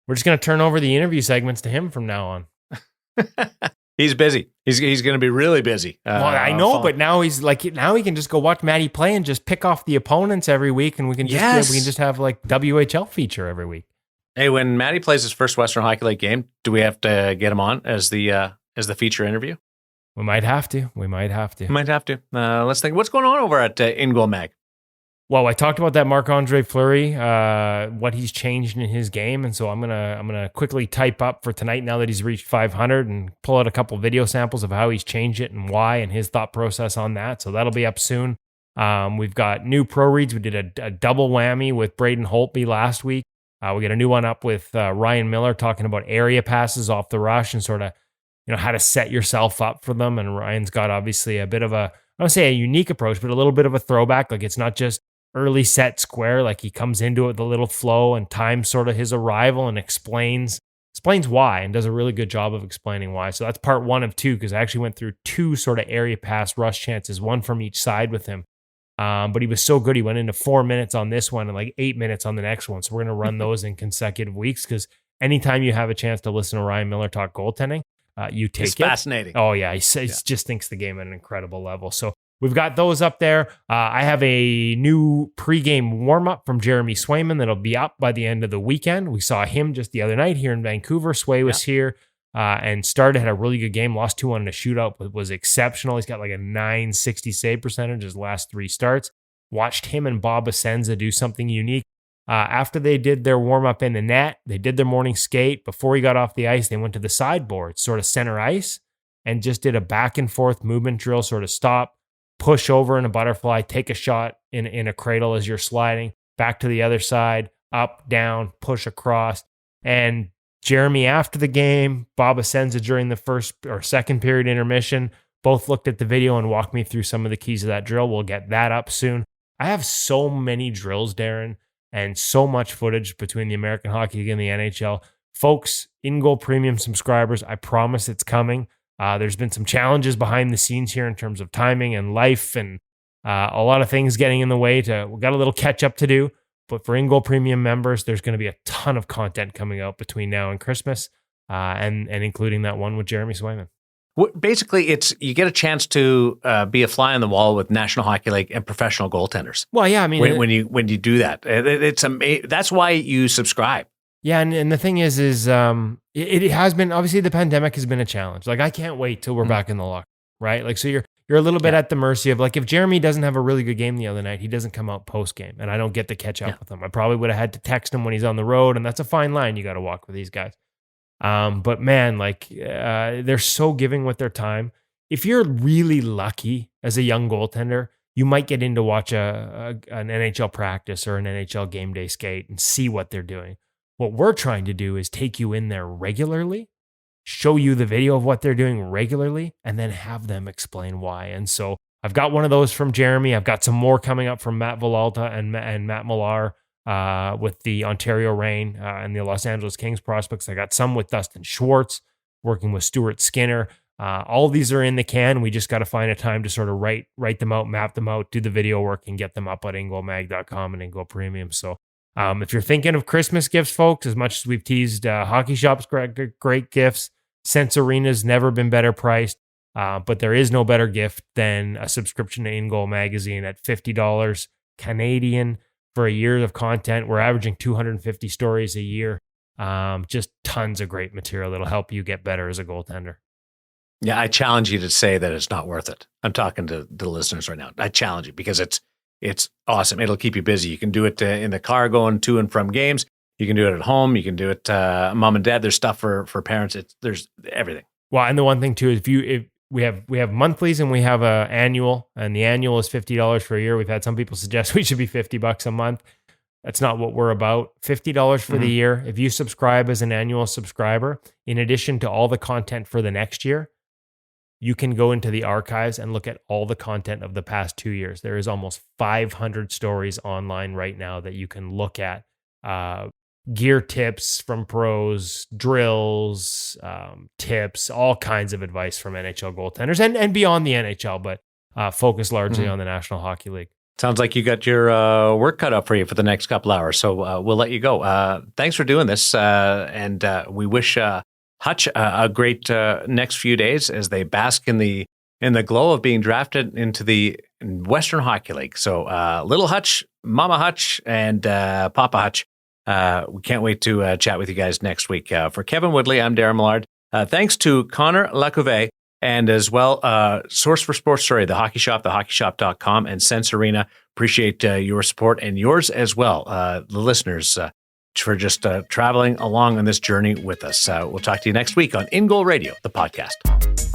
we're just going to turn over the interview segments to him from now on. He's busy. He's going to be really busy. Well, I know, but now he can just go watch Matty play and just pick off the opponents every week, and we can just have like WHL feature every week. Hey, when Matty plays his first Western Hockey League game, do we have to get him on as the feature interview? We might have to. Let's think. What's going on over at InGoal Mag? Well, I talked about that Marc-Andre Fleury, what he's changed in his game, and so I'm gonna quickly type up for tonight now that he's reached 500 and pull out a couple video samples of how he's changed it and why and his thought process on that. So that'll be up soon. We've got new pro reads. We did a double whammy with Braden Holtby last week. We got a new one up with Ryan Miller talking about area passes off the rush and sort of how to set yourself up for them. And Ryan's got obviously a bit of I don't say a unique approach, but a little bit of a throwback. Like, it's not just early set square. Like, he comes into it with a little flow and times sort of his arrival and explains why, and does a really good job of explaining why. So that's part 1 of 2, because I actually went through 2 sort of area pass rush chances, 1 from each side with him. But he was so good. He went into 4 minutes on this one and like 8 minutes on the next one. So we're going to run those in consecutive weeks, because anytime you have a chance to listen to Ryan Miller talk goaltending, you take it. It's fascinating. Oh yeah. He just thinks the game at an incredible level. So we've got those up there. I have a new pregame warm-up from Jeremy Swayman that'll be up by the end of the weekend. We saw him just the other night here in Vancouver. Sway was here and had a really good game. Lost 2-1 in a shootout, but was exceptional. He's got like a .960 save percentage his last 3 starts. Watched him and Bob Asenza do something unique. After they did their warm-up in the net, they did their morning skate. Before he got off the ice, they went to the sideboard, sort of center ice, and just did a back-and-forth movement drill, sort of stop, push over in a butterfly, take a shot in a cradle as you're sliding, back to the other side, up, down, push across. And Jeremy after the game, Bob Asenza during the first or second period intermission, both looked at the video and walked me through some of the keys of that drill. We'll get that up soon. I have so many drills, Darren, and so much footage between the American Hockey League and the NHL. Folks, InGoal Premium subscribers, I promise it's coming. There's been some challenges behind the scenes here in terms of timing and life and a lot of things getting in the way. We got a little catch up to do, but for InGoal Premium members, there's going to be a ton of content coming out between now and Christmas, and including that one with Jeremy Swayman. Basically, you get a chance to be a fly on the wall with National Hockey League and professional goaltenders. Well, yeah, I mean, when you do that, it's amazing. That's why you subscribe. Yeah, and the thing is it has been, obviously the pandemic has been a challenge. Like, I can't wait till we're back in the locker, right? Like, so you're a little bit at the mercy of, like, if Jeremy doesn't have a really good game the other night, he doesn't come out post game, and I don't get to catch up with him. I probably would have had to text him when he's on the road, and that's a fine line you got to walk with these guys. But man, like, they're so giving with their time. If you're really lucky as a young goaltender, you might get in to watch an NHL practice or an NHL game day skate and see what they're doing. What we're trying to do is take you in there regularly, show you the video of what they're doing regularly, and then have them explain why. And so I've got one of those from Jeremy. I've got some more coming up from Matt Villalta and Matt Millar with the Ontario Reign and the Los Angeles Kings prospects. I got some with Dustin Schwartz, working with Stuart Skinner. All of these are in the can. We just got to find a time to sort of write them out, map them out, do the video work, and get them up at ingoalmag.com and InGoal Premium. So if you're thinking of Christmas gifts, folks, as much as we've teased Hockey Shop's great gifts, Sense Arena's never been better priced, but there is no better gift than a subscription to InGoal Magazine at $50 Canadian for a year of content. We're averaging 250 stories a year. Just tons of great material that'll help you get better as a goaltender. Yeah, I challenge you to say that it's not worth it. I'm talking to the listeners right now. I challenge you because it's awesome. It'll keep you busy. You can do it in the car going to and from games. You can do it at home. You can do it mom and dad. There's stuff for parents. There's everything. Well, and the one thing too is if we have monthlies and we have a annual, and the annual is $50 for a year. We've had some people suggest we should be $50 a month. That's not what we're about. $50 for the year. If you subscribe as an annual subscriber, in addition to all the content for the next year, you can go into the archives and look at all the content of the past 2 years. There is almost 500 stories online right now that you can look at. Gear tips from pros, drills, tips, all kinds of advice from NHL goaltenders and beyond the NHL, but focus largely on the National Hockey League. Sounds like you got your work cut up for you for the next couple hours. So we'll let you go. Thanks for doing this. And we wish Hutch a great next few days as they bask in the glow of being drafted into the Western Hockey League. So little Hutch, Mama Hutch, and Papa Hutch. We can't wait to chat with you guys next week. For Kevin Woodley, I'm Darren Millard. Thanks to Connor LaCouvee, and as well, Source for Sports Story, The Hockey Shop, thehockeyshop.com, and Sense Arena. Appreciate your support and yours as well, the listeners, for just traveling along on this journey with us. We'll talk to you next week on InGoal Radio, the podcast.